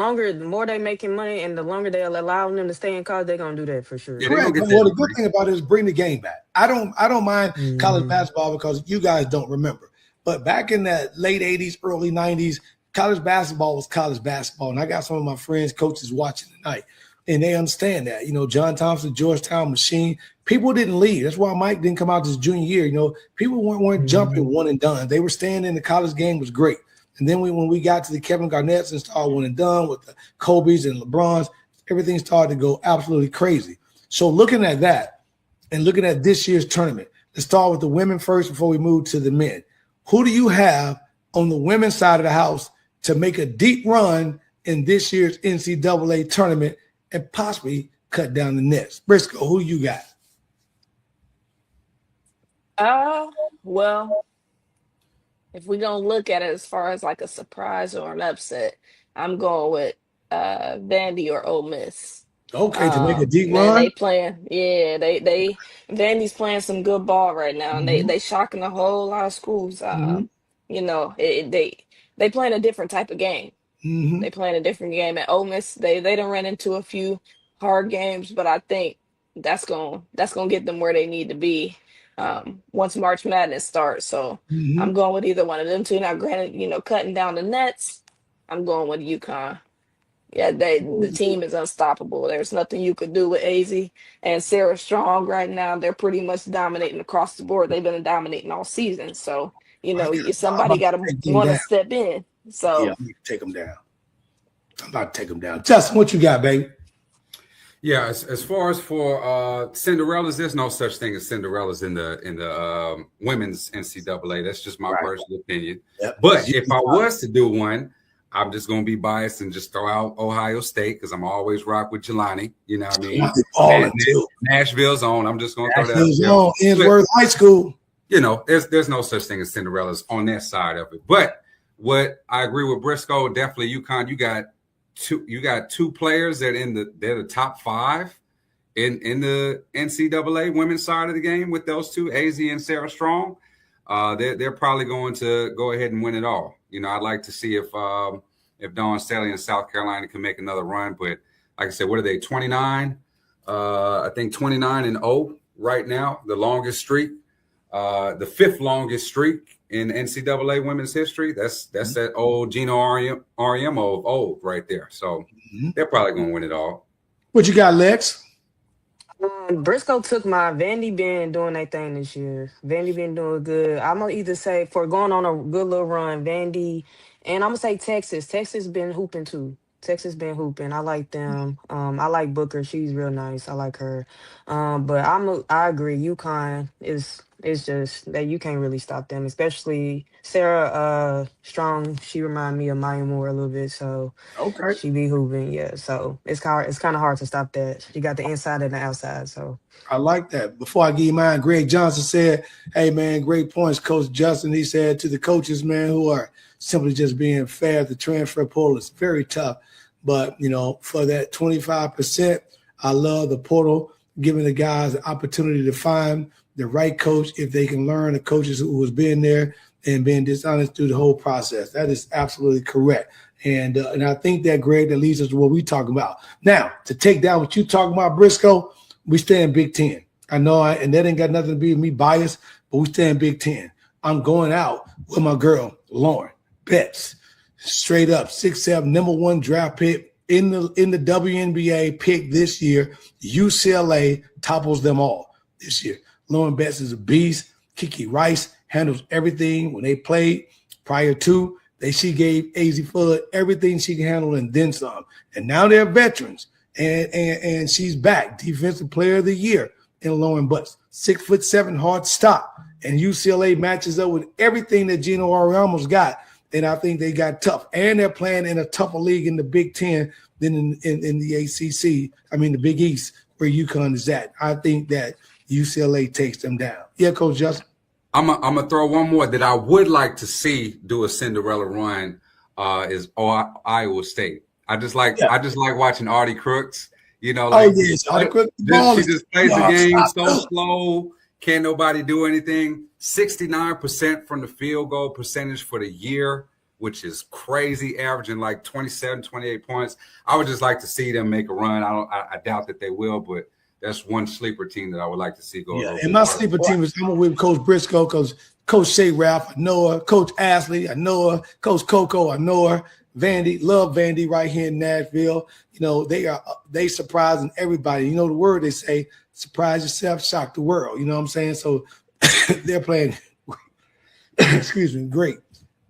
more they making money and the longer they'll allow them to stay in college, they're gonna do that for sure. Yeah, correct. Well, the good thing about it is bring the game back. I don't mind college basketball because you guys don't remember. But back in the late 80s, early 90s, college basketball was college basketball. And I got some of my friends, coaches watching tonight, and they understand that. John Thompson, Georgetown Machine, people didn't leave. That's why Mike didn't come out this junior year. People weren't jumping one and done. They were staying in. The college game was great. And then when we got to the Kevin Garnett's and started one and done with the Kobe's and LeBron's, everything started to go absolutely crazy. So looking at that and looking at this year's tournament, let's start with the women first before we move to the men. Who do you have on the women's side of the house to make a deep run in this year's NCAA tournament and possibly cut down the nets? Briscoe, who you got? Well, if we're going to look at it as far as like a surprise or an upset, I'm going with Vandy or Ole Miss. Okay, to make a deep run? They playing, Vandy's playing some good ball right now, and they shocking a whole lot of schools. They playing a different type of game. They playing a different game. At Ole Miss, they done ran into a few hard games, but I think that's gonna get them where they need to be once March Madness starts. So I'm going with either one of them two. Now, granted, cutting down the nets, I'm going with UConn. Yeah, the team is unstoppable. There's nothing you could do with AZ and Sarah Strong right now. They're pretty much dominating across the board. They've been dominating all season. So, somebody got to want to step in. So take them down. I'm about to take them down. Justin, what you got, baby? Yeah, as far as for Cinderellas, there's no such thing as Cinderellas in the women's NCAA. That's just my personal opinion. Yep. But if I was to do one, I'm just going to be biased and just throw out Ohio State because I'm always rock with Jelani. You know what I mean? Nashville's on. I'm just going to throw that out there. Ainsworth High School. There's no such thing as Cinderellas on that side of it. But what I agree with Briscoe, definitely UConn. You got two players that they're the top five in the NCAA women's side of the game with those two, AZ and Sarah Strong. They're probably going to go ahead and win it all. I'd like to see if Dawn Staley and South Carolina can make another run. But like I said, what are they, 29? I think 29-0 right now, the longest streak, the fifth longest streak in NCAA women's history. That's that old Gino Ariemo of old right there. So they're probably going to win it all. What you got, Lex? Briscoe took my Vandy been doing their thing this year. Vandy been doing good. I'm gonna either say for going on a good little run, Vandy, and I'm gonna say Texas. Texas been hooping too. Texas been hooping. I like them. I like Booker. She's real nice. I like her. But I agree. UConn is It's just that you can't really stop them, especially Sarah Strong. She remind me of Maya Moore a little bit, so Okay. she be hooping, yeah. So it's kind of hard to stop that. You got the inside and the outside, so I like that. Before I give you mine, Greg Johnson said, "Hey man, great points, Coach Justin." He said to the coaches, man, who are simply just being fair, the transfer portal is very tough. But for that 25%, I love the portal, giving the guys the opportunity to find the right coach if they can learn the coaches who was being there and being dishonest through the whole process. That is absolutely correct. And I think that, Greg, that leads us to what we talk about. Now, to take down what you talking about, Briscoe, we stay in Big Ten. I know, and that ain't got nothing to be with me biased, but we stay in Big Ten. I'm going out with my girl, Lauren Betts, straight up 6'7", number 1 draft pick in the WNBA pick this year. UCLA topples them all this year. Lauren Betts is a beast. Kiki Rice handles everything. When they played prior to, she gave AZ Fuller everything she can handle and then some. And now they're veterans. And she's back, defensive player of the year in Lauren Betts. 6'7", hard stop. And UCLA matches up with everything that Gino Auriemma's got. And I think they got tough. And they're playing in a tougher league in the Big Ten than in the ACC. I mean, the Big East, where UConn is at. I think that UCLA takes them down. Yeah, Coach Justin. I'm gonna throw one more that I would like to see do a Cinderella run is Iowa State. I just like watching Artie Crooks. Yes, Artie Crooks. She just plays the game so slow. Can't nobody do anything. 69% from the field goal percentage for the year, which is crazy, averaging like 27, 28 points. I would just like to see them make a run. I doubt that they will, but that's one sleeper team that I would like to see go. Yeah, and my sleeper team is I'm with Coach Briscoe, because Coach Shea Ralph, I know her. Coach Ashley, I know her. Coach Coco, I know her. Vandy, love Vandy right here in Nashville. They surprising everybody. The word they say, surprise yourself, shock the world. You know what I'm saying? So they're playing, excuse me, great.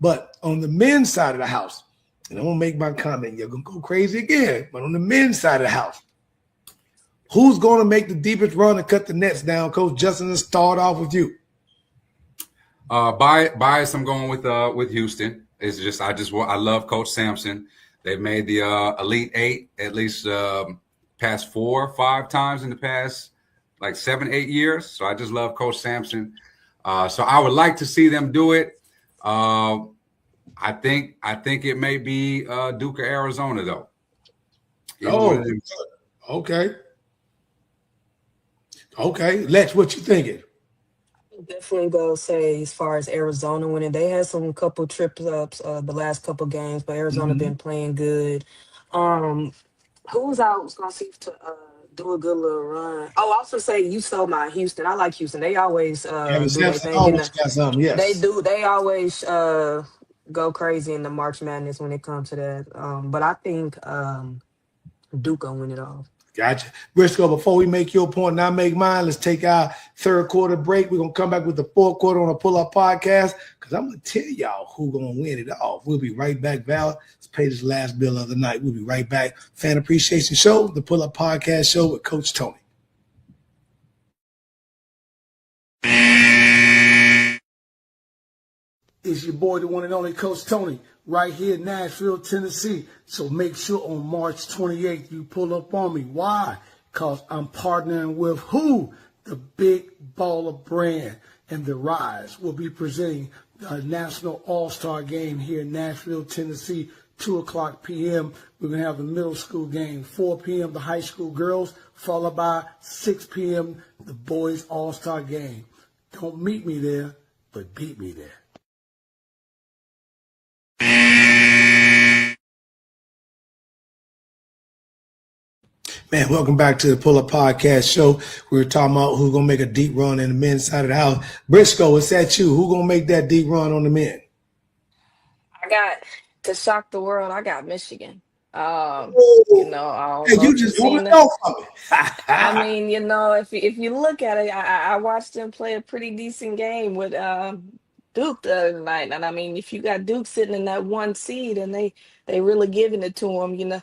But on the men's side of the house, and I'm going to make my comment, you're going to go crazy again, but on the men's side of the house, who's going to make the deepest run and cut the nets down? Coach Justin, let's start off with you. Bias, I'm going with Houston. It's just I love Coach Sampson. They've made the Elite Eight at least past 4 or 5 times in the past like 7, 8 years. So I just love Coach Sampson. So I would like to see them do it. I think it may be Duke or Arizona though. Okay. Okay, Lex, what you thinking? definitely go say as far as Arizona winning. They had some couple trips ups the last couple games, but Arizona been playing good. Um, who's I was gonna see to do a good little run. Oh, I also say you stole my Houston. I like Houston. They always do their thing. Always got something, yes. They always go crazy in the March Madness when it comes to that. But I think Duke gonna win it all. Gotcha. Briscoe, before we make your point and I make mine, let's take our third quarter break. We're going to come back with the fourth quarter on a pull-up podcast because I'm going to tell y'all who's going to win it all. We'll be right back, Val. Let's pay this last bill of the night. We'll be right back. Fan Appreciation Show, the pull-up podcast show with Coach Tony. It's your boy, the one and only Coach Tony, right here in Nashville, Tennessee. So make sure on March 28th you pull up on me. Why? Because I'm partnering with who? The Big Baller Brand and The Rise will be presenting the National All-Star Game here in Nashville, Tennessee, 2 o'clock p.m. We're going to have the middle school game, 4 p.m. the high school girls, followed by 6 p.m. the boys All-Star Game. Don't meet me there, but beat me there. Man, welcome back to the Pull Up Podcast Show. We were talking about who's going to make a deep run in the men's side of the house. Briscoe, it's that you. Who's going to make that deep run on the men? I got to shock the world. I got Michigan. Hey, you just want to know something. I mean, if you look at it, I watched them play a pretty decent game with Duke the other night, and I mean, if you got Duke sitting in that 1 seed and they really giving it to them,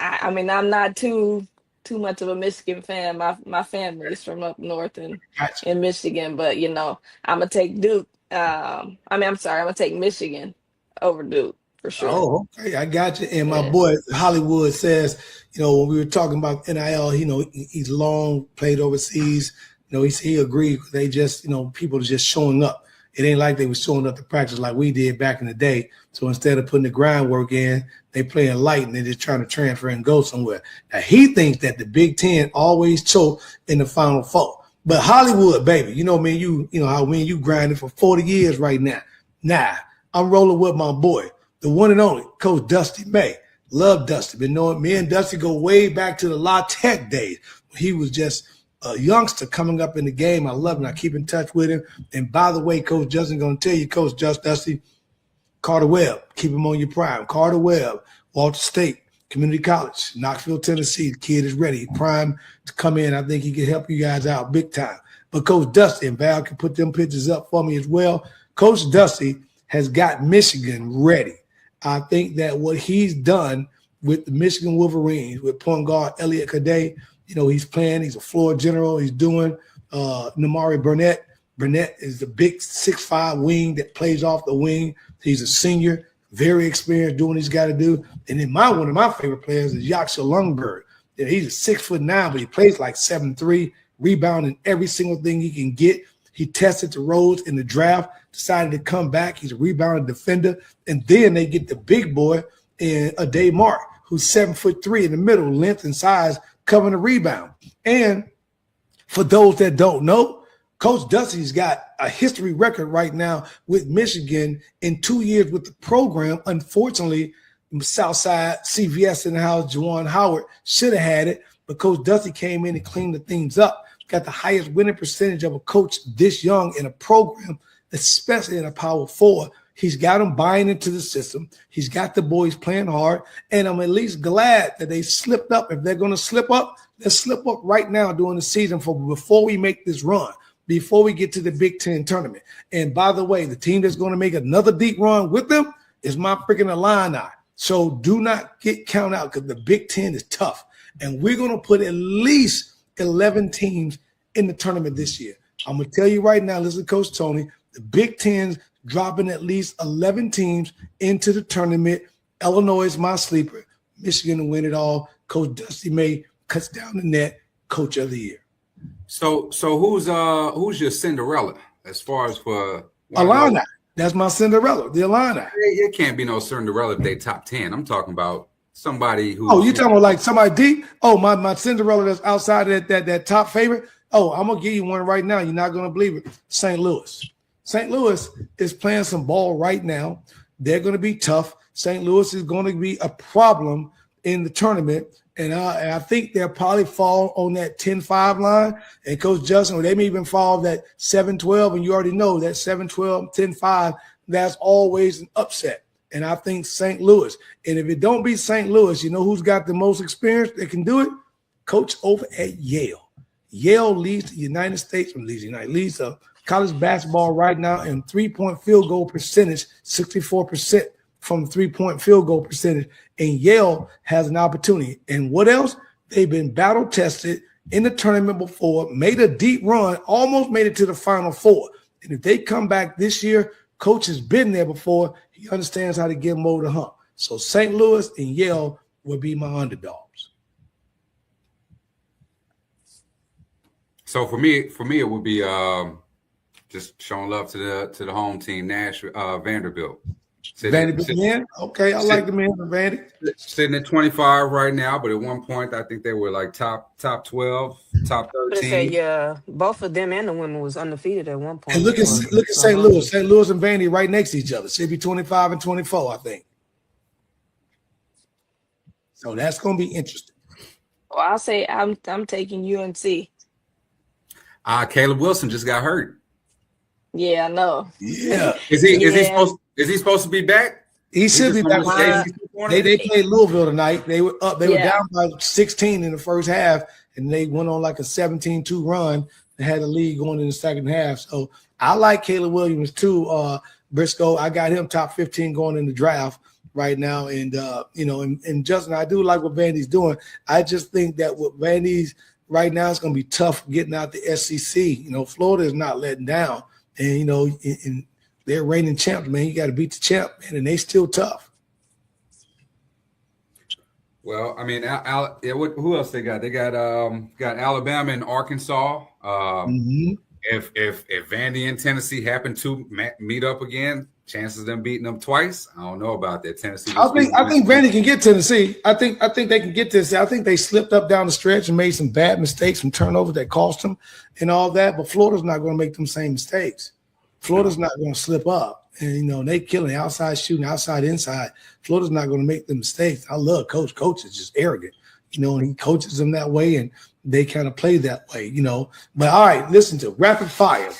I mean, I'm not too too much of a Michigan fan. My family is from up north Gotcha. in Michigan, but I'm gonna take Duke. I'm sorry, I'm gonna take Michigan over Duke for sure. Oh, okay. I got you. And my Yeah. boy Hollywood says, when we were talking about NIL, he's long played overseas. He agreed. They just, people are just showing up. It ain't like they were showing up to practice like we did back in the day. So instead of putting the groundwork in, they playing light and they're just trying to transfer and go somewhere. Now he thinks that the Big Ten always choke in the Final Four. But Hollywood, baby, how me and you grinding for 40 years right now. Nah, I'm rolling with my boy, the one and only Coach Dusty May. Love Dusty. Been knowing me and Dusty go way back to the La Tech days. He was just a youngster coming up in the game. I love him. I keep in touch with him. And by the way, Coach Justin going to tell you, Coach Dusty, Carter Webb, keep him on your prime. Carter Webb, Walter State, Community College, Knoxville, Tennessee. The kid is ready. Prime to come in. I think he can help you guys out big time. But Coach Dusty, and Val can put them pictures up for me as well. Coach Dusty has got Michigan ready. I think that what he's done with the Michigan Wolverines, with point guard Elliot Cadet, he's playing. He's a floor general. He's doing Namari Burnett. Burnett is the big 6'5" wing that plays off the wing. He's a senior, very experienced doing what he's got to do. And then one of my favorite players is Yaksha Lundberg. He's a 6'9", but he plays like 7'3", rebounding every single thing he can get. He tested the roads in the draft, decided to come back. He's a rebounding defender. And then they get the big boy in Ade Mark, who's 7'3" in the middle, length and size, covering the rebound. And for those that don't know, Coach Dusty's got a history record right now with Michigan in 2 years with the program. Unfortunately, Southside CVS in the house, Juwan Howard should have had it, but Coach Dusty came in and cleaned the things up. Got the highest winning percentage of a coach this young in a program, especially in a Power Four. He's got them buying into the system. He's got the boys playing hard, and I'm at least glad that they slipped up. If they're going to slip up, let's slip up right now during the season before we make this run, before we get to the Big Ten tournament. And by the way, the team that's going to make another deep run with them is my freaking Illini. So do not get counted out because the Big Ten is tough, and we're going to put at least 11 teams in the tournament this year. I'm going to tell you right now, listen to Coach Tony, the Big Ten's dropping at least 11 teams into the tournament. Illinois is my sleeper. Michigan to win it all. Coach Dusty May cuts down the net, Coach of the Year. So who's your Cinderella as far as for Illini? That's my Cinderella, the Illini. It can't be no Cinderella if they top 10. I'm talking about somebody who. Oh, you talking about like somebody deep? Oh, my Cinderella that's outside of that top favorite. Oh, I'm gonna give you one right now. You're not gonna believe it. St. Louis. St. Louis is playing some ball right now. They're gonna be tough. St. Louis is going to be a problem in the tournament, and I think they'll probably fall on that 10-5 line. And Coach Justin, or they may even fall that 7-12, and you already know that 7-12, 10-5. That's always an upset. And I think St. Louis. And if it don't be St. Louis, you know who's got the most experience that can do it? Coach over at Yale. Yale leads the United States, leads college basketball right now in three-point field goal percentage, 64% from three-point field goal percentage. And Yale has an opportunity. And what else? They've been battle-tested in the tournament before, made a deep run, almost made it to the Final Four. And if they come back this year, Coach has been there before. He understands how to get them over the hump. So St. Louis and Yale will be my underdogs. So for me, it would be just showing love to the home team, Vanderbilt. Vanderbilt, man. Okay, I like the man from Vanderbilt. Sitting at 25 right now, but at one point I think they were like top 12, top 13. Yeah, both of them and the women was undefeated at one point. And look at St. Louis. St. Louis and Vandy right next to each other. Should be 25 and 24, I think. So that's going to be interesting. Well, I'll say I'm taking UNC. Caleb Wilson just got hurt. Yeah, I know. Yeah. Is he supposed to be back? He should be back. They played Louisville tonight. They were up. They were down by 16 in the first half, and they went on like a 17-2 run. They had a lead going in the second half. So I like Caleb Williams too. Briscoe, I got him top 15 going in the draft right now. And and Justin, I do like what Vandy's doing. I just think that what Vandy's right now is going to be tough getting out the SEC. Florida is not letting down, and and they're reigning champs, man. You got to beat the champ, man, and they still tough. Well, I mean, who else they got? They got Alabama and Arkansas. If Vandy and Tennessee happen to meet up again, chances of them beating them twice, I don't know about that. Tennessee. I think Vandy can get Tennessee. I think they can get Tennessee. I think they slipped up down the stretch and made some bad mistakes, some turnovers that cost them, and all that. But Florida's not going to make them same mistakes. Florida's not going to slip up. And, they killing outside shooting, outside, inside. Florida's not going to make the mistakes. I love Coach. Coach is just arrogant, and he coaches them that way, and they kind of play that way, But, all right, listen to rapid fire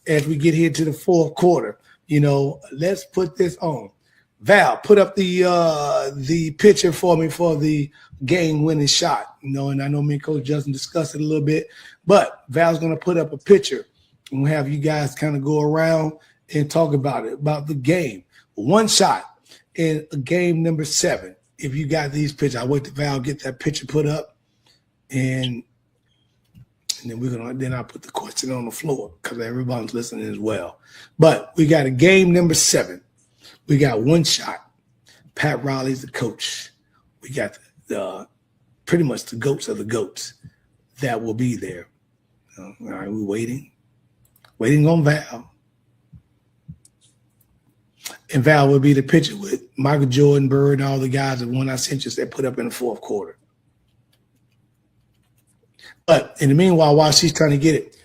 as we get here to the fourth quarter. Let's put this on. Val, put up the picture for me for the game-winning shot, and I know me and Coach Justin discussed it a little bit, but Val's going to put up a picture, and we'll have you guys kind of go around and talk about the game. One shot in game number 7. If you got these pictures, I'll wait till Val get that picture put up, and then I'll put the question on the floor because everybody's listening as well. But we got a game number 7. We got one shot. Pat Riley's the coach. We got pretty much the goats of the goats that will be there. All right, we're waiting on Val. And Val will be the pitcher with Michael Jordan, Bird, and all the guys that one I sent you that put up in the fourth quarter. But in the meanwhile, while she's trying to get it,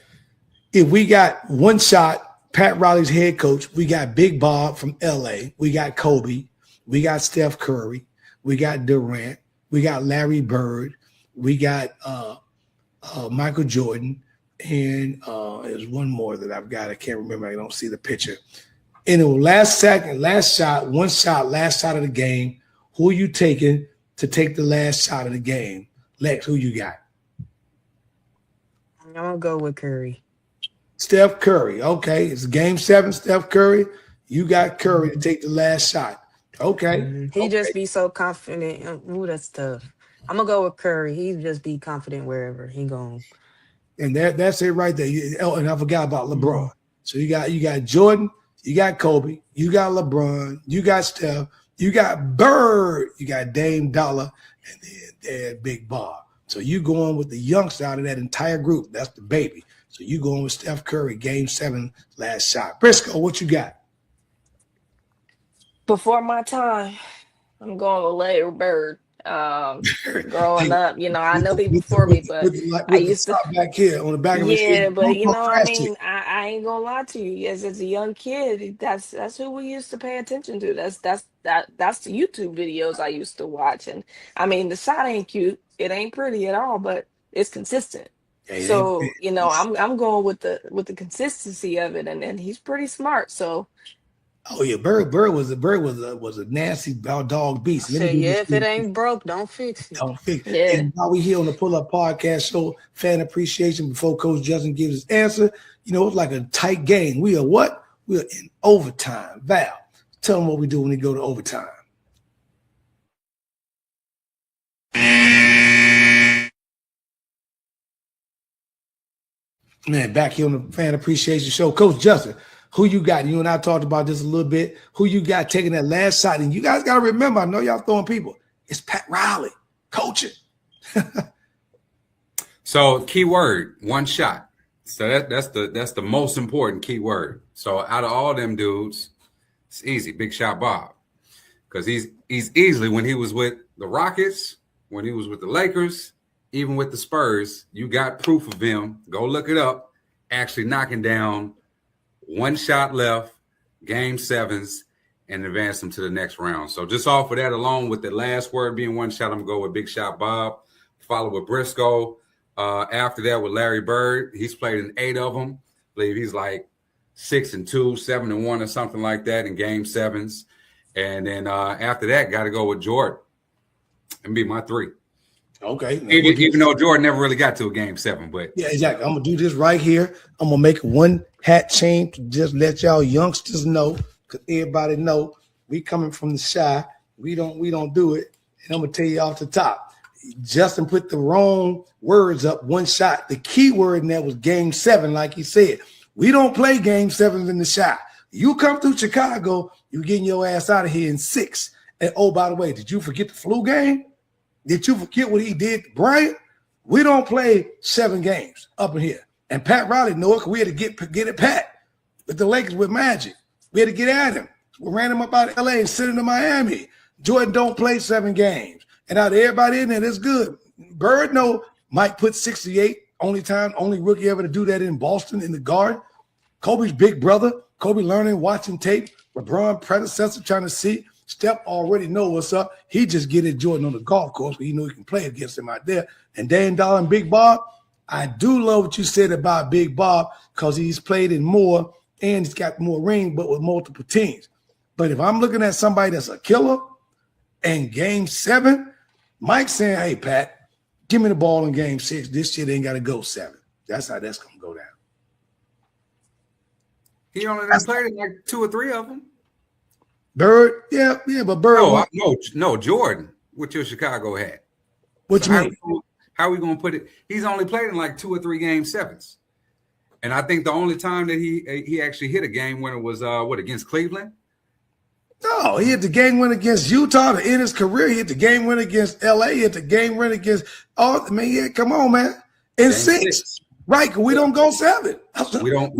if we got one shot, Pat Riley's head coach, we got Big Bob from LA, we got Kobe, we got Steph Curry, we got Durant, we got Larry Bird, we got Michael Jordan, and there's one more that I've got. I can't remember. I don't see the picture. In the last shot of the game, who are you taking to take the last shot of the game? Lex, who you got? I'm going to go with Curry. Steph Curry. Okay, it's game 7, Steph Curry. You got Curry to take the last shot. Okay. He just be so confident. Ooh, that's tough. I'm going to go with Curry. He just be confident wherever he goes. And that's it right there. And I forgot about LeBron. So you got Jordan, you got Kobe, you got LeBron, you got Steph, you got Bird, you got Dame Dollar, and then Big Bob. So you going with the youngster out of that entire group. That's the baby. So you going with Steph Curry, game 7, last shot. Briscoe, what you got? Before my time, I'm going with Larry Bird. Growing up, I know he before me, but I used to back here on the back of his head. but I ain't gonna lie to you. As a young kid, that's who we used to pay attention to. That's the YouTube videos I used to watch, and I mean the shot ain't cute, it ain't pretty at all, but it's consistent. So I'm going with the consistency of it, and he's pretty smart. So. Oh yeah, Bird was a nasty dog beast. If it ain't broke, don't fix it. Don't fix it. Yeah. And while we here on the Pull Up Podcast Show, fan appreciation before Coach Justin gives his answer. It's like a tight game. We are what? We are in overtime. Val, tell them what we do when we go to overtime. Man, back here on the fan appreciation show, Coach Justin. Who you got? You and I talked about this a little bit. Who you got taking that last shot? And you guys got to remember, I know y'all throwing people. It's Pat Riley coaching. So key word, one shot. So that's the most important key word. So out of all them dudes, it's easy. Big Shot Bob. Because he's easily, when he was with the Rockets, when he was with the Lakers, even with the Spurs, you got proof of him. Go look it up. Actually knocking down one shot left, game 7s, and advance them to the next round. So just off of that, alone with the last word being one shot, I'm going to go with Big Shot Bob, follow with Briscoe. After that with Larry Bird, he's played in 8 of them. I believe he's like 6-2, 7-1 or something like that in game 7s. And then after that, got to go with Jordan and be my 3. Okay. Even though Jordan never really got to a game 7, but yeah, exactly. I'm gonna do this right here. I'm gonna make one hat change to just let y'all youngsters know, because everybody know we coming from the Shy, We don't do it. And I'm gonna tell you off the top. Justin put the wrong words up, one shot. The key word in that was game 7, like he said. We don't play game 7s in the shot. You come through Chicago, you getting your ass out of here in 6. And oh, by the way, did you forget the flu game? Did you forget what he did to Bryant? We don't play 7 games up in here. And Pat Riley knew it because we had to get it Pat with the Lakers with Magic. We had to get at him. We ran him up out of LA and sent him to Miami. Jordan don't play 7 games. And out of everybody in there, that's good. Bird, no, Mike put 68, only rookie ever to do that in Boston in the Garden. Kobe's big brother, Kobe learning, watching tape. LeBron predecessor trying to see. Steph already know what's up. He just get at Jordan on the golf course, but he knew he can play against him out there. And Dan Dollar and Big Bob, I do love what you said about Big Bob because he's played in more and he's got more ring, but with multiple teams. But if I'm looking at somebody that's a killer in game 7, Mike's saying, hey, Pat, give me the ball in game 6. This shit ain't got to go 7. That's how that's going to go down. He only played in like 2 or 3 of them. Bird, yeah, but Bird. No, Jordan, what your Chicago had. What you mean? How are we going to put it? He's only played in like 2 or 3 game 7s. And I think the only time that he actually hit a game winner was against Cleveland? No, he hit the game winner against Utah to end his career. He hit the game winner against LA. He hit the game winner against come on, man. In 6. Right, we don't go 7. We don't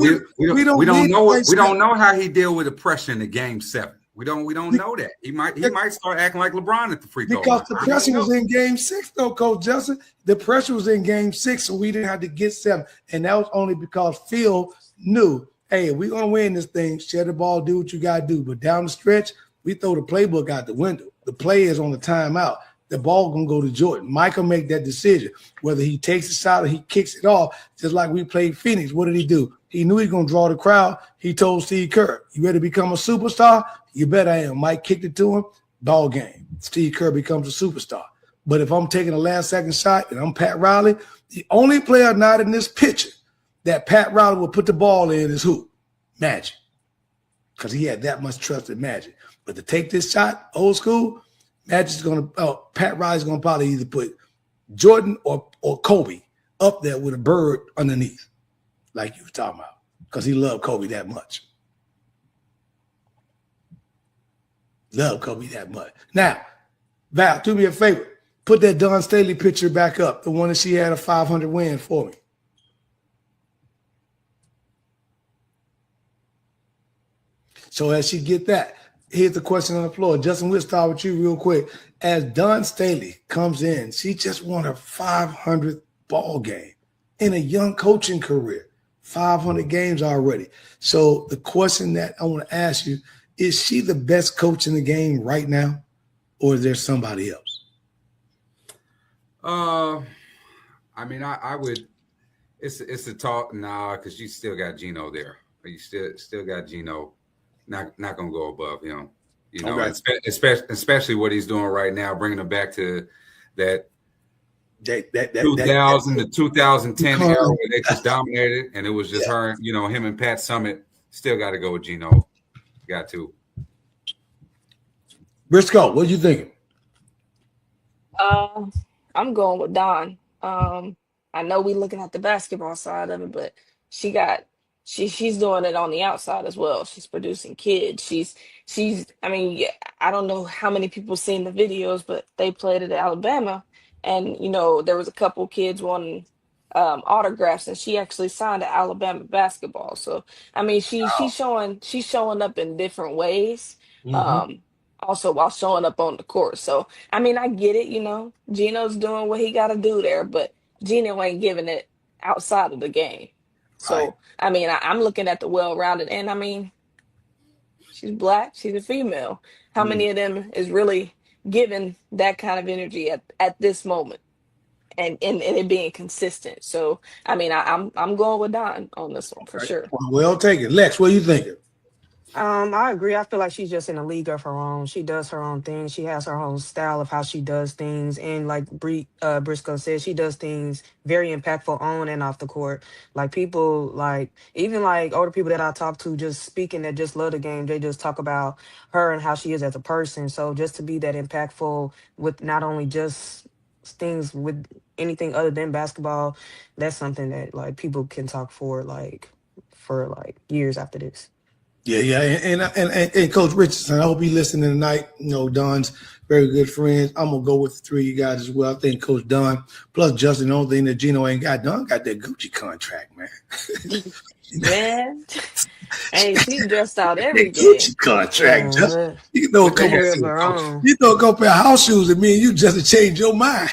know how he deal with the pressure in the game 7. We don't know that. He might start acting like LeBron at the free throw line. Because the pressure was in game 6, though, Coach Justin. The pressure was in game 6, so we didn't have to get 7. And that was only because Phil knew, hey, we're gonna win this thing, share the ball, do what you gotta do. But down the stretch, we throw the playbook out the window. The play is on the timeout. The ball gonna go to Jordan. Michael make that decision, whether he takes a shot or he kicks it off, just like we played Phoenix. What did he do? He knew he was gonna draw the crowd. He told Steve Kerr, you ready to become a superstar? You bet I am. Mike kicked it to him, ball game. Steve Kerr becomes a superstar. But if I'm taking a last-second shot and I'm Pat Riley, the only player not in this picture that Pat Riley will put the ball in is who? Magic. Because he had that much trust in Magic. But to take this shot, old school, Pat Riley's going to probably either put Jordan or Kobe up there with a Bird underneath, like you were talking about, because he loved Kobe that much. Love Kobe that much. Now, Val, do me a favor. Put that Dawn Staley picture back up, the one that she had a 500 win for me. So as she get that, here's the question on the floor. Justin, we'll start with you real quick. As Dawn Staley comes in, she just won her 500th ball game in a young coaching career. 500 games already. So the question that I want to ask you, is she the best coach in the game right now, or is there somebody else? I mean, I would. It's a talk because you still got Gino there. You still got Gino. Not gonna go above him. You know, okay. especially what he's doing right now, bringing him back to that 2000 to 2010 era where they just dominated, and it was just her. You know, him and Pat Summitt. Still got to go with Gino. Got to. Briscoe, what you thinking? I'm going with Dawn. I know we looking at the basketball side of it, but she's doing it on the outside as well. She's producing kids. She's I mean, I don't know how many people seen the videos, but they played at Alabama, and you know, there was a couple kids wanting autographs, and she actually signed to Alabama basketball. So I mean, she's showing up in different ways. Also while showing up on the court. So I mean, I get it, you know, Gino's doing what he got to do there, but Gino ain't giving it outside of the game. So right. I mean, I'm looking at the well-rounded, and I mean, she's black, she's a female. How many of them is really giving that kind of energy at this moment, and it being consistent? So I mean, I'm going with Dawn on this one for sure. Well taken. Lex, what are you thinking? I agree. I feel like she's just in a league of her own. She does her own thing. She has her own style of how she does things, and like Briscoe said, she does things very impactful on and off the court. Like people, like even like older people that I talk to, just speaking that just love the game. They just talk about her and how she is as a person. So just to be that impactful with not only just things with anything other than basketball, that's something that like people can talk for like years after this. Yeah, yeah, and Coach Richardson, I hope you listening tonight. You know, Don's very good friends. I'm gonna go with the three of you guys as well. I think Coach Don plus Justin. The only thing that Gino ain't got, Don got that Gucci contract, man. Man, hey, she dressed out every That game. Gucci contract, Justin. Man, You know, a with the couple, hair of her own. you know, a couple pair of house shoes, and me and you just to change your mind.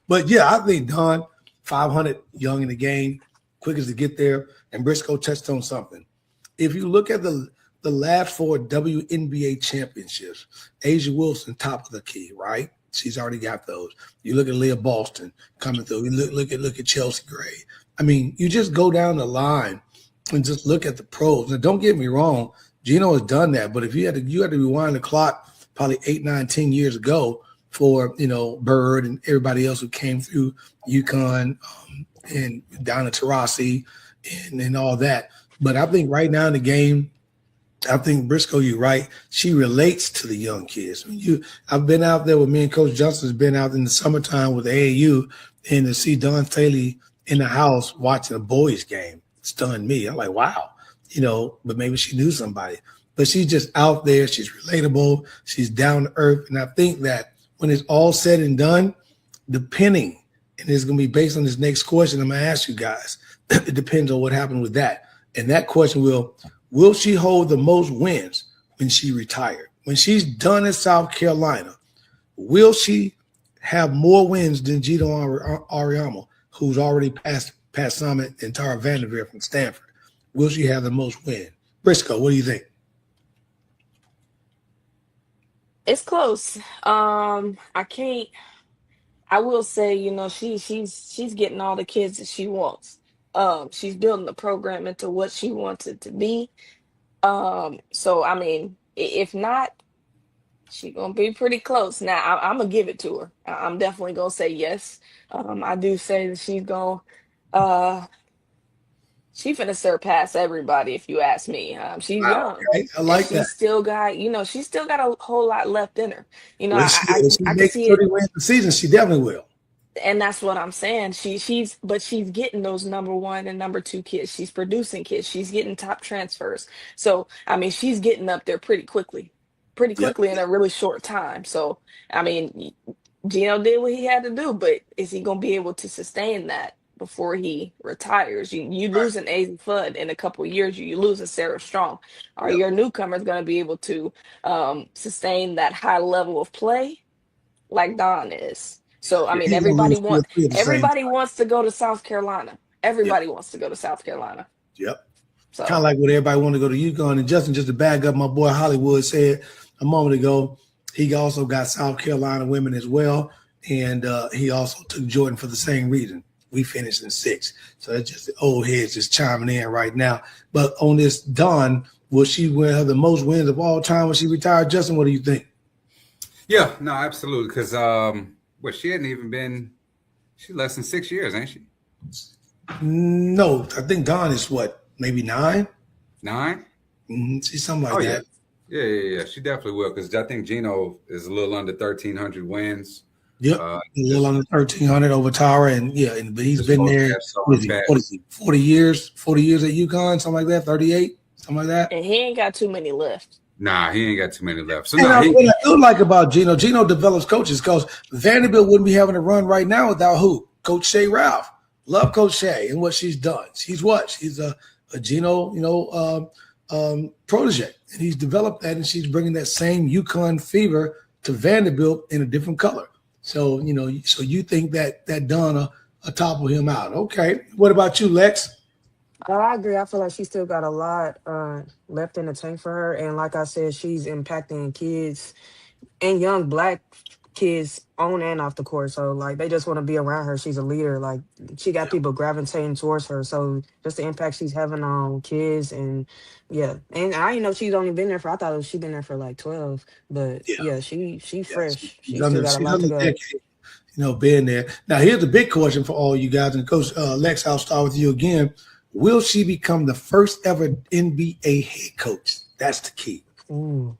But yeah, I think Don, 500, young in the game, quickest to get there, and Briscoe touched on something. If you look at the last four WNBA championships, Asia Wilson top of the key, right? She's already got those. You look at Leah Boston coming through. You look at Chelsea Gray. I mean, you just go down the line and just look at the pros. Now, don't get me wrong, Gino has done that, but if you had to rewind the clock probably 8, 9, 10 years ago for Bird and everybody else who came through UConn and down to Taurasi and all that. But I think right now in the game, I think Briscoe, you're right. She relates to the young kids. I mean, I've been out there with me and Coach Johnson's been out in the summertime with AAU, and to see Don Staley in the house watching a boys game stunned me. I'm like, wow, but maybe she knew somebody. But she's just out there. She's relatable. She's down to earth. And I think that when it's all said and done, depending, and it's going to be based on this next question I'm going to ask you guys, it depends on what happened with that. And that question will she hold the most wins when she retired? When she's done in South Carolina, will she have more wins than Gino Auriemma, who's already passed Summit and Tara Vanderveer from Stanford? Will she have the most wins? Briscoe, what do you think? It's close. I will say, she's getting all the kids that she wants. She's building the program into what she wants it to be. So I mean, if not, she gonna be pretty close. Now I'm gonna give it to her. I'm definitely gonna say yes. I do say that uh she's gonna surpass everybody if you ask me. She's Wow, young okay. I and like that. she's still got a whole lot left in her. Well, if she I can makes see it. 30 wins a season, she definitely will. And that's what I'm saying. She's getting those number one and number two kids. She's producing kids. She's getting top transfers. So I mean, she's getting up there pretty Yep. quickly in a really short time. So I mean, Gino did what he had to do, but is he gonna be able to sustain that before he retires? You lose an Azy Flood in a couple of years. You lose a Sarah Strong. Are Yep. your newcomers gonna be able to sustain that high level of play like Don is? So I Yeah, mean, he's gonna lose 2 or 3 at the same everybody time. wants to go to South Carolina. Yep. Everybody wants to go to South Carolina. Yep. Kind So of like what everybody want to go to UConn. And Justin, just to back up, my boy Hollywood said a moment ago, he also got South Carolina women as well. And he also took Jordan for the same reason. We finished in 6th. So that's just the old heads just chiming in right now. But on this Dawn, will she have the most wins of all time when she retired? Justin, what do you think? Yeah, no, absolutely. Because she hadn't even been. She's less than 6 years, ain't she? No, I think Dawn is what, maybe 9? 9? She's something like that. Yeah. She definitely will, because I think Gino is a little under 1,300 wins. Yep, a little under 1,300 over Tara, and but he's been there. What is he? 40 years? 40 years at UConn, something like that. 38, something like that. and he ain't got too many left. Nah, he ain't got too many left. So what I do like about Gino develops coaches, because Vanderbilt wouldn't be having a run right now without who? Coach Shay Ralph. Love Coach Shay and what she's done. She's a Gino, protege, and he's developed that, and she's bringing that same UConn fever to Vanderbilt in a different color. So so you think that Donna topple him out? Okay. What about you, Lex? I agree. I feel like she still got a lot left in the tank for her, and like I said, she's impacting kids and young black kids on and off the court. So like they just want to be around her. She's a leader. Like she got people gravitating towards her. So just the impact she's having on kids and yeah. And I didn't know she's only been there for I thought she'd been there for like 12. But Yeah, yeah, she yeah. fresh. She still got a She's lot to under a go. decade, being there. Now, here's the big question for all you guys. And Coach Lex, I'll start with you again. Will she become the first ever NBA head coach? That's the key. Ooh.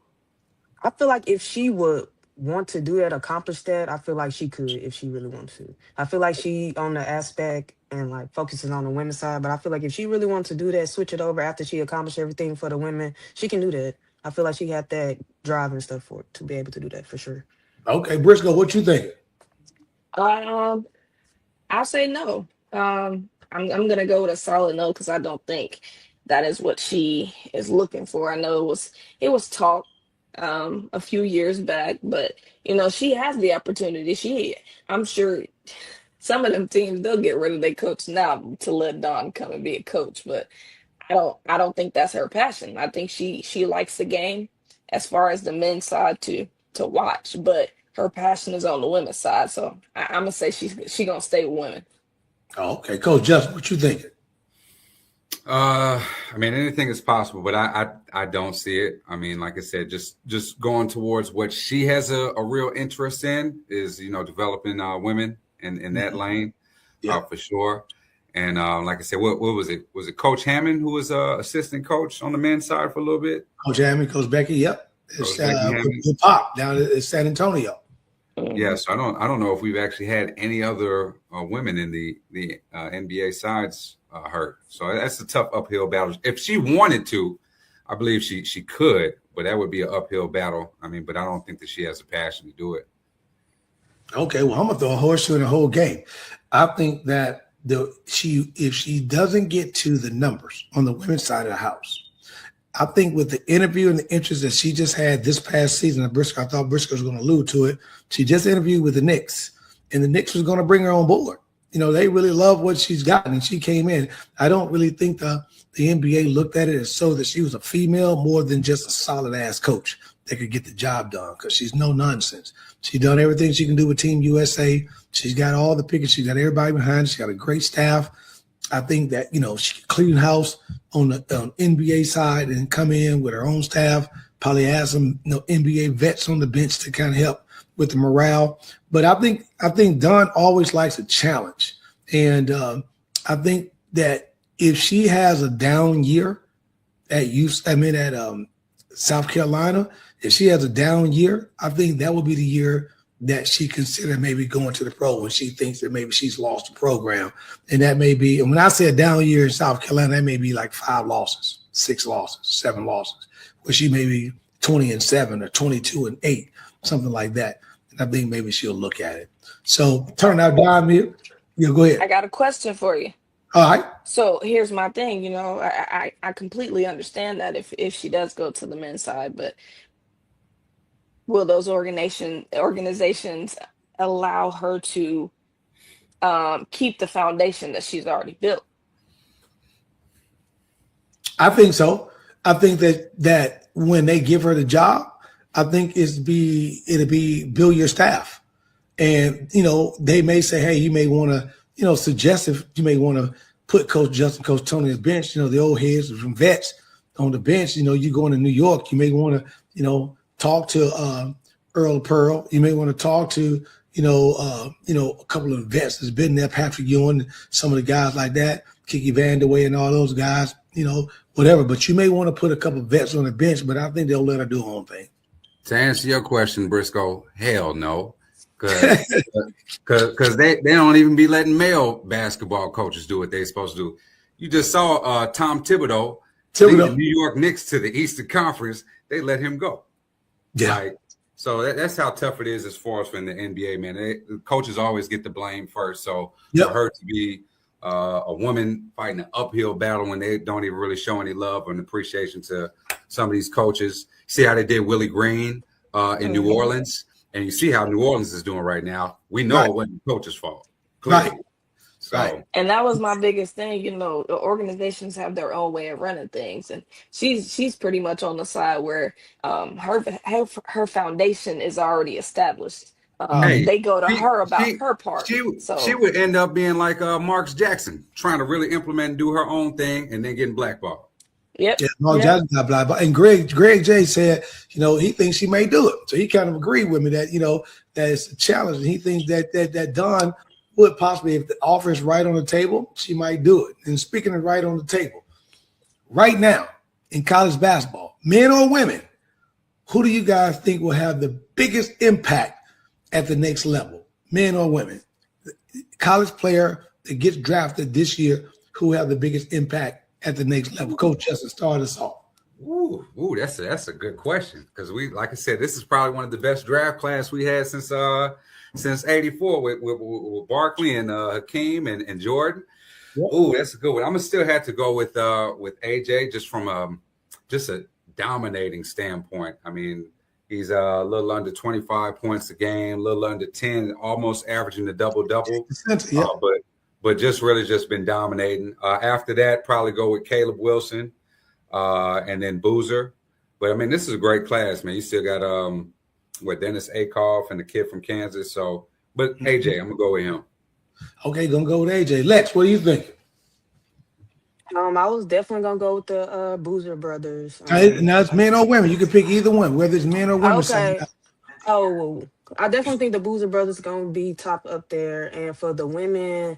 I feel like if she would want to do that, accomplish that, I feel like she could if she really wants to. I feel like she on the aspect and like focuses on the women's side, but I feel like if she really wants to do that, switch it over after she accomplished everything for the women, she can do that. I feel like she had that drive and stuff for to be able to do that for sure. Okay, Briscoe, what you think? Um, I'll say no. I'm gonna go with a solid no because I don't think that is what she is looking for. I know it was talk a few years back, but she has the opportunity. I'm sure some of them teams they'll get rid of their coach now to let Dawn come and be a coach, but I don't think that's her passion. I think she likes the game as far as the men's side to watch, but her passion is on the women's side. So I'm gonna say she gonna stay with women. Oh, okay, Coach Justin, what you thinking? I mean, anything is possible, but I don't see it. I mean, like I said, just going towards what she has a real interest in is, developing women in that lane, Yeah. for sure. And like I said, what was it? Was it Coach Hammond who was assistant coach on the men's side for a little bit? Coach Hammond, Coach Becky, yep. Coach It's Becky Hammond. with Pop down in San Antonio. Yeah, so I don't know if we've actually had any other women in the NBA sides her. So that's a tough uphill battle. If she wanted to, I believe she could, but that would be an uphill battle. I mean, but I don't think that she has the passion to do it. Okay, well, I'm gonna throw a horseshoe in the whole game. I think that if she doesn't get to the numbers on the women's side of the house, I think with the interview and the interest that she just had this past season, I thought Briscoe was going to allude to it. She just interviewed with the Knicks, and the Knicks was going to bring her on board. They really love what she's gotten, and she came in. I don't really think the NBA looked at it as so that she was a female more than just a solid-ass coach that could get the job done because she's no nonsense. She's done everything she can do with Team USA. She's got all the pickets. She's got everybody behind her. She's got a great staff. I think that, she can clean house on the NBA side and come in with her own staff, probably have some NBA vets on the bench to kind of help with the morale. But I think Dawn always likes a challenge. And I think that if she has a down year at South Carolina, if she has a down year, I think that would be the year that she considered maybe going to the pro when she thinks that maybe she's lost the program. And that may be, and when I say a down year in South Carolina, that may be like 5 losses, 6 losses, 7 losses, where she may be 20-7 or 22-8, something like that. And I think maybe she'll look at it. So turn out Don here. Yeah, go ahead. I got a question for you. All right. So here's my thing, I completely understand that if she does go to the men's side, but will those organizations allow her to keep the foundation that she's already built? I think so. I think that when they give her the job, I think it'll be build your staff. And, they may say, hey, you may want to, suggest if you may want to put Coach Justin, Coach Tony on the bench, the old heads from vets on the bench. You going to New York, you may want to, talk to Earl Pearl. You may want to talk to, a couple of vets that's been there, Patrick Ewing, some of the guys like that, Kiki Vandeweghe and all those guys, whatever. But you may want to put a couple of vets on the bench, but I think they'll let her do her own thing. To answer your question, Briscoe, hell no. Because they don't even be letting male basketball coaches do what they're supposed to do. You just saw Tom Thibodeau lead the New York Knicks to the Eastern Conference. They let him go. Yeah. Right? So that's how tough it is as far as in the NBA, man. The coaches always get the blame first. So for her to be a woman fighting an uphill battle when they don't even really show any love and appreciation to some of these coaches. See how they did Willie Green in New Orleans, and you see how New Orleans is doing right now. We know it wasn't the coach's fault. Clearly. Right. So, Right. And that was my biggest thing. The organizations have their own way of running things, and she's pretty much on the side where her foundation is already established. Hey, They go to she her about she her part. she So would end up being like Marks Jackson, trying to really implement and do her own thing, and then getting blackballed. yep, Yeah, Mark yep. Jackson got black. And Greg J said, he thinks she may do it. So he kind of agreed with me that, that it's a challenge. And he thinks that Dawn would possibly, if the offer is right on the table, she might do it. And speaking of right on the table, right now in college basketball, men or women, who do you guys think will have the biggest impact at the next level? Men or women? College player that gets drafted this year, who have the biggest impact at the next level? Coach Justin, start us off. Ooh, that's a good question, because we, like I said, this is probably one of the best draft class we had since '84 with Barkley and Hakeem and Jordan. Yep. Ooh, that's a good one. I'm gonna still have to go with AJ, just from just a dominating standpoint. I mean, he's a little under 25 points a game, a little under 10, almost averaging the double-double. Yeah. But just really just been dominating. After that, probably go with Caleb Wilson, and then Boozer. But I mean, this is a great class, man. You still got Dennis Akoff and the kid from Kansas. So, but AJ, I'm gonna go with him. Okay, gonna go with AJ. Lex, what do you think? I was definitely gonna go with the Boozer brothers. Now it's men or women. You can pick either one, whether it's men or women. Okay. Oh, I definitely think the Boozer brothers gonna be top up there, and for the women,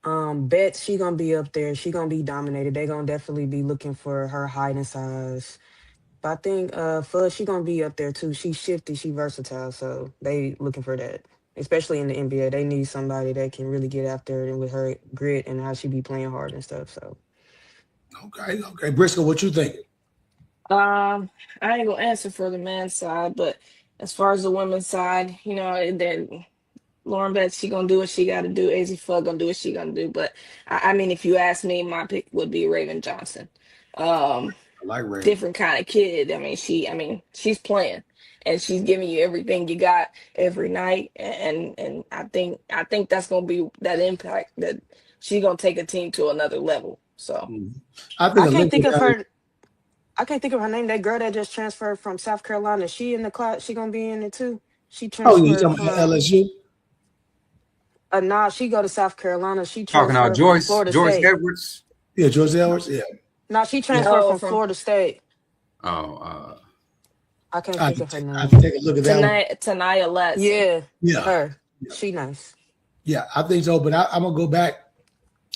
Bet she gonna be up there. She gonna be dominated. They gonna definitely be looking for her height and size. But I think Fudge, she gonna be up there too. She's shifty, she versatile, so they looking for that. Especially in the NBA, they need somebody that can really get after it and with her grit and how she be playing hard and stuff. So, okay, Briscoe, what you think? I ain't gonna answer for the men's side, but as far as the women's side, then Lauren Betts, she gonna do what she got to do. AZ Fudd gonna do what she gonna do. But I mean, if you ask me, my pick would be Raven Johnson. I like Raven. Different kind of kid. I mean, she's playing and she's giving you everything you got every night. And I think that's gonna be that impact that she's gonna take a team to another level. So I can't think of her. I can't think of her name. That girl that just transferred from South Carolina. She in the class. She gonna be in it too. She transferred. Oh, you talking about LSU? Nah, she go to South Carolina. She talking about Joyce Edwards. Yeah, Joyce Edwards. Yeah. Nah, she transferred from Florida State. Oh, I can't think of her name. I have to take a look at that. Tanaya Letts. Yeah, her. Yeah. She nice. Yeah, I think so. But I'm gonna go back,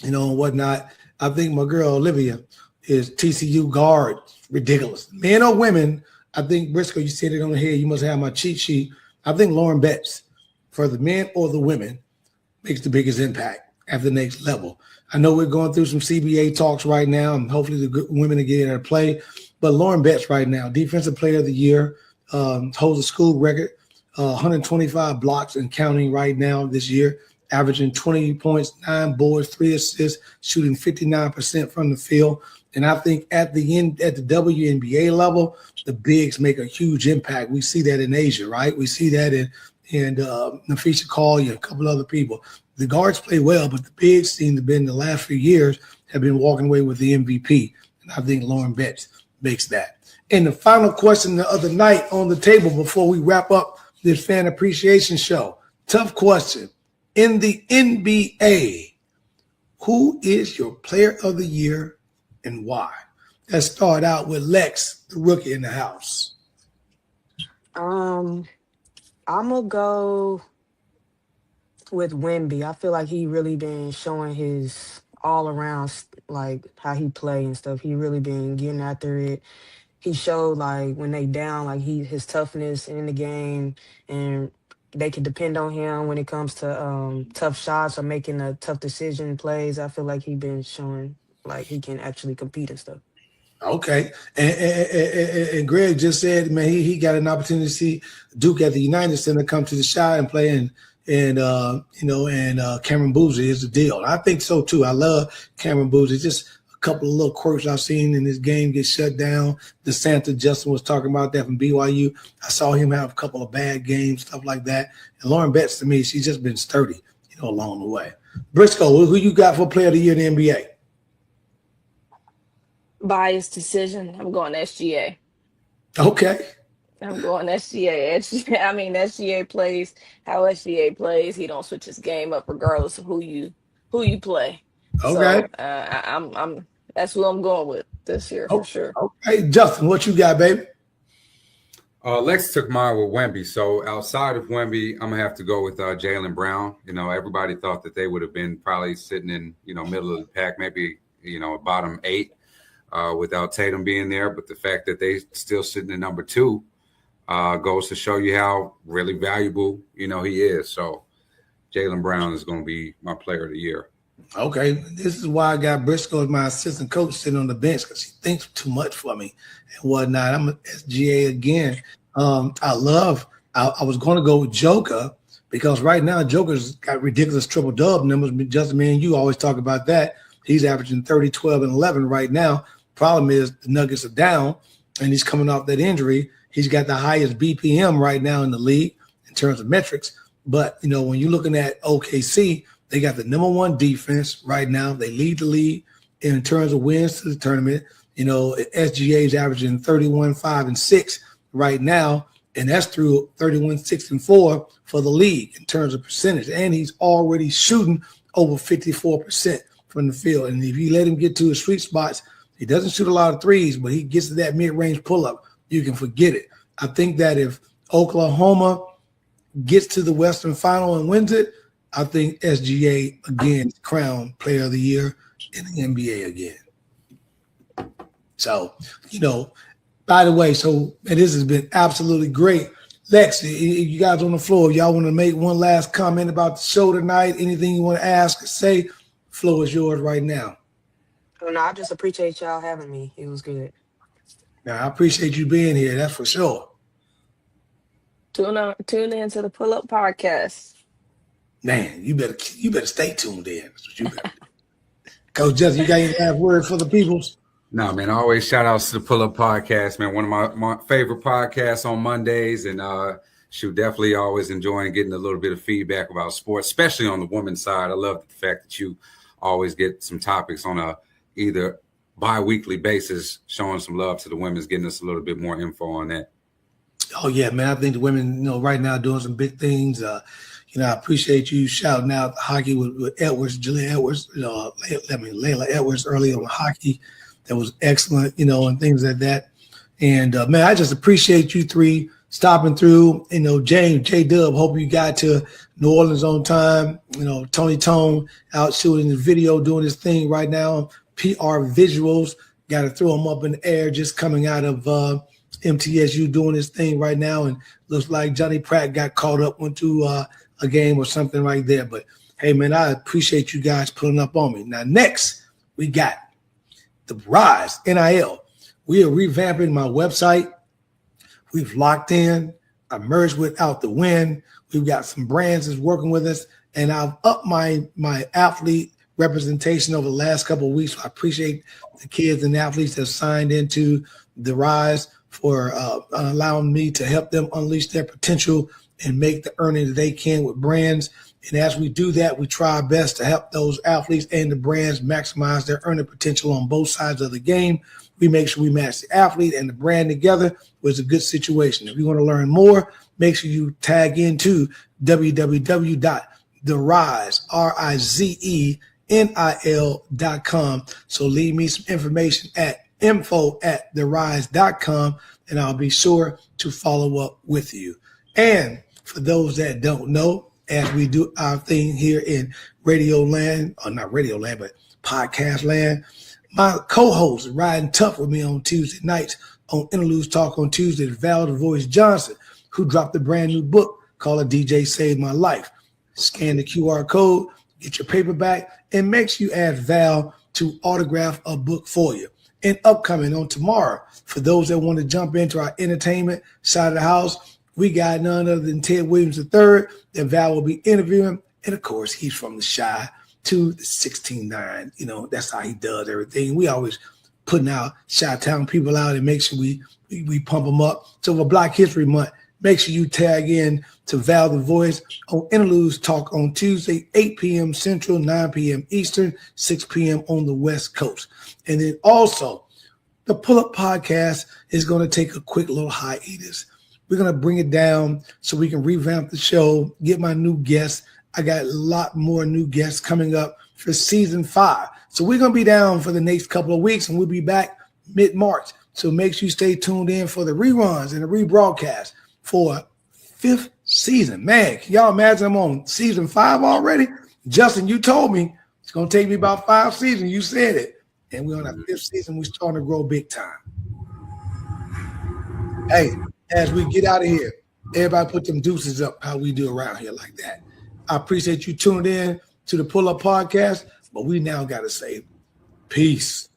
and whatnot. I think my girl Olivia is TCU guard. Ridiculous. Men or women? I think Briscoe, you said it on the head. You must have my cheat sheet. I think Lauren Betts, for the men or the women, makes the biggest impact at the next level. I know we're going through some CBA talks right now, and hopefully the good women are getting their play. But Lauren Betts right now, Defensive Player of the Year, holds a school record, 125 blocks and counting right now this year, averaging 20 points, 9 boards, 3 assists, shooting 59% from the field. And I think at the WNBA level, the bigs make a huge impact. We see that in Asia, right? We see that in Nafisha Collier, a couple other people. The guards play well, but the bigs seem to be in the last few years have been walking away with the MVP. And I think Lauren Betts makes that. And the final question the other night on the table before we wrap up this fan appreciation show. Tough question. In the NBA, who is your player of the year and why? Let's start out with Lex, the rookie in the house. I'm gonna go with Wemby. I feel like he really been showing his all around, like how he play and stuff. He really been getting after it. He showed like when they down, like his toughness in the game, and they can depend on him when it comes to tough shots or making a tough decision plays. I feel like he been showing like he can actually compete and stuff. Okay. And Greg just said, man, he got an opportunity to see Duke at the United Center come to the Chi and play, and Cameron Boozer is the deal. I think so too. I love Cameron Boozer. Just a couple of little quirks I've seen in this game get shut down. DeSanta Justin was talking about that from BYU. I saw him have a couple of bad games, stuff like that. And Lauren Betts, to me, she's just been sturdy, along the way. Briscoe, who you got for player of the year in the NBA? Biased decision. I'm going SGA. Okay. I'm going SGA. I mean, SGA plays how SGA plays. He don't switch his game up regardless of who you play. Okay. So I'm that's who I'm going with this year for Oh, sure. okay. Justin, what you got, baby? Lex took mine with Wemby. So outside of Wemby, I'm gonna have to go with Jaylen Brown. You know, everybody thought that they would have been probably sitting in, middle of the pack, maybe, bottom 8 without Tatum being there. But the fact that they still sitting in number 2 goes to show you how really valuable, he is. So Jaylen Brown is going to be my player of the year. Okay, this is why I got Briscoe as my assistant coach sitting on the bench, because he thinks too much for me and whatnot. I'm an SGA again. I was going to go with Joker, because right now Joker's got ridiculous triple-double numbers. Just me and you always talk about that. He's averaging 30, 12, and 11 right now. Problem is the Nuggets are down, and he's coming off that injury. He's got the highest BPM right now in the league in terms of metrics. But, when you're looking at OKC, they got the number 1 defense right now. They lead the league in terms of wins to the tournament. SGA is averaging 31, 5, and 6 right now, and that's through 31, 6, and 4 for the league in terms of percentage. And he's already shooting over 54% from the field. And if you let him get to his sweet spots, he doesn't shoot a lot of threes, but he gets to that mid-range pull-up. You can forget it. I think that if Oklahoma gets to the Western Final and wins it, I think SGA again is crowned player of the year in the NBA again. So, by the way, and this has been absolutely great. Lex, you guys on the floor, if y'all want to make one last comment about the show tonight, anything you want to ask or say, the floor is yours right now. No, I just appreciate y'all having me. It was good. Now, I appreciate you being here. That's for sure. Tune in to the Pull Up Podcast. Man, you better stay tuned in. That's what you better do. Coach Justin, you got any last word for the peoples? No, man, always shout outs to the Pull Up Podcast, man. One of my favorite podcasts on Mondays, and definitely always enjoying getting a little bit of feedback about sports, especially on the women's side. I love the fact that you always get some topics on a either bi-weekly basis, showing some love to the women's, getting us a little bit more info on that. Oh yeah, man. I think the women, right now doing some big things. I appreciate you shouting out hockey with Edwards, Julia Edwards, Layla Edwards early on hockey. That was excellent, and things like that. And man, I just appreciate you 3 stopping through. James, J-Dub, hope you got to New Orleans on time. Tony Tone out shooting his video, doing his thing right now. PR Visuals, got to throw him up in the air, just coming out of MTSU doing his thing right now. And looks like Johnny Pratt got caught up, went to a game or something right there. But hey, man, I appreciate you guys pulling up on me. Now, next, we got the Rise NIL. We are revamping my website. We've locked in. I merged with Out the Win. We've got some brands that's working with us, and I've upped my athlete representation over the last couple of weeks. So I appreciate the kids and athletes that signed into the Rise for allowing me to help them unleash their potential and make the earning that they can with brands. And as we do that, we try our best to help those athletes and the brands maximize their earning potential on both sides of the game. We make sure we match the athlete and the brand together, which is a good situation. If you want to learn more, make sure you tag into www.rizenil.com. So leave me some information at info@therise.com, and I'll be sure to follow up with you. And for those that don't know, as we do our thing here in Radio Land, or not Radio Land, but Podcast Land, my co-host is riding tough with me on Tuesday nights on Interludes Talk on Tuesday, Val the Voice Johnson, who dropped a brand new book called A DJ Saved My Life. Scan the QR code, get your paperback, and make sure you ask Val to autograph a book for you. And upcoming on tomorrow, for those that want to jump into our entertainment side of the house, we got none other than Ted Williams III that Val will be interviewing. And of course, he's from the Shy to the 16-9. That's how he does everything. We always putting out Chi-Town people out and make sure we pump them up. So for Black History Month, make sure you tag in to Val the Voice on Interludes Talk on Tuesday, 8 p.m. Central, 9 p.m. Eastern, 6 p.m. on the West Coast. And then also, the Pull Up Podcast is going to take a quick little hiatus. We're going to bring it down so we can revamp the show, get my new guests. I got a lot more new guests coming up for season 5. So we're going to be down for the next couple of weeks, and we'll be back mid-March. So make sure you stay tuned in for the reruns and the rebroadcast for 5th season. Man, can y'all imagine I'm on season 5 already? Justin, you told me it's going to take me about 5 seasons. You said it. And we're on our 5th season. We're starting to grow big time. Hey, as we get out of here, everybody put them deuces up how we do around here like that. I appreciate you tuning in to the Pull Up Podcast, but we now got to say peace.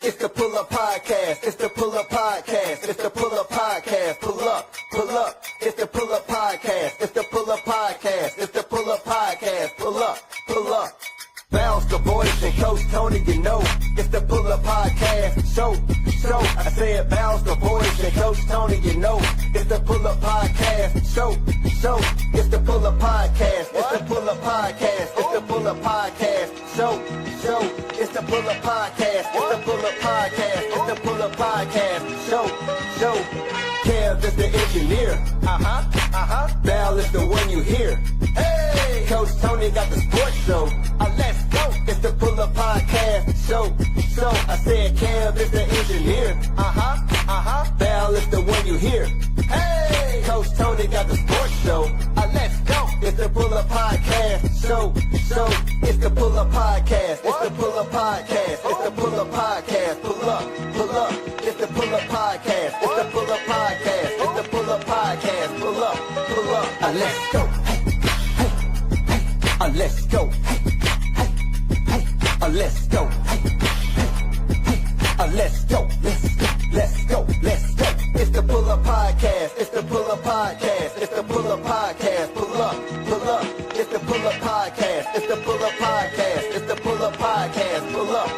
It's the Pull Up Podcast. It's the Pull Up Podcast. It's the Pull Up Podcast. Pull up, pull up. It's the Pull Up Podcast. It's the Pull Up Podcast. It's the Pull Up Podcast. Pull up, pull up. Bounce the voice and Coach Tony, you know. It's the Pull Up Podcast. Show. I said bounce the voice and Coach Tony, you know. It's the Pull Up Podcast. Show. It's the Pull Up Podcast. It's the Pull Up Podcast. It's the Pull Up Podcast. Show. It's the Pull Up Podcast. It's the Pull Up Podcast. It's the Pull Up Podcast. Show. Kev is the engineer. Val is the one you hear. Hey, Coach Tony got the sports show. Let's go. It's the Pull Up Podcast. Show. I said Kev is the engineer. Val is the one you hear. Hey, Coach Tony got the sports show. Let's go. It's the Pull Up Podcast. Show. It's the Pull Up Podcast. It's the Pull Up Podcast. It's the Pull Up Podcast. Pull up. It's the Pull Up Podcast. It's the Pull Up Podcast. It's the Pull Up Podcast. Pull up. Let's go. Hey. Let's go. Hey. Let's go. Hey. Let's go. Let's go. It's the Pull Up Podcast. It's the Pull Up Podcast. It's the Pull Up Podcast. Pull up. It's the Pull Up Podcast. It's the Pull Up Podcast. It's the Pull Up Podcast. Pull up.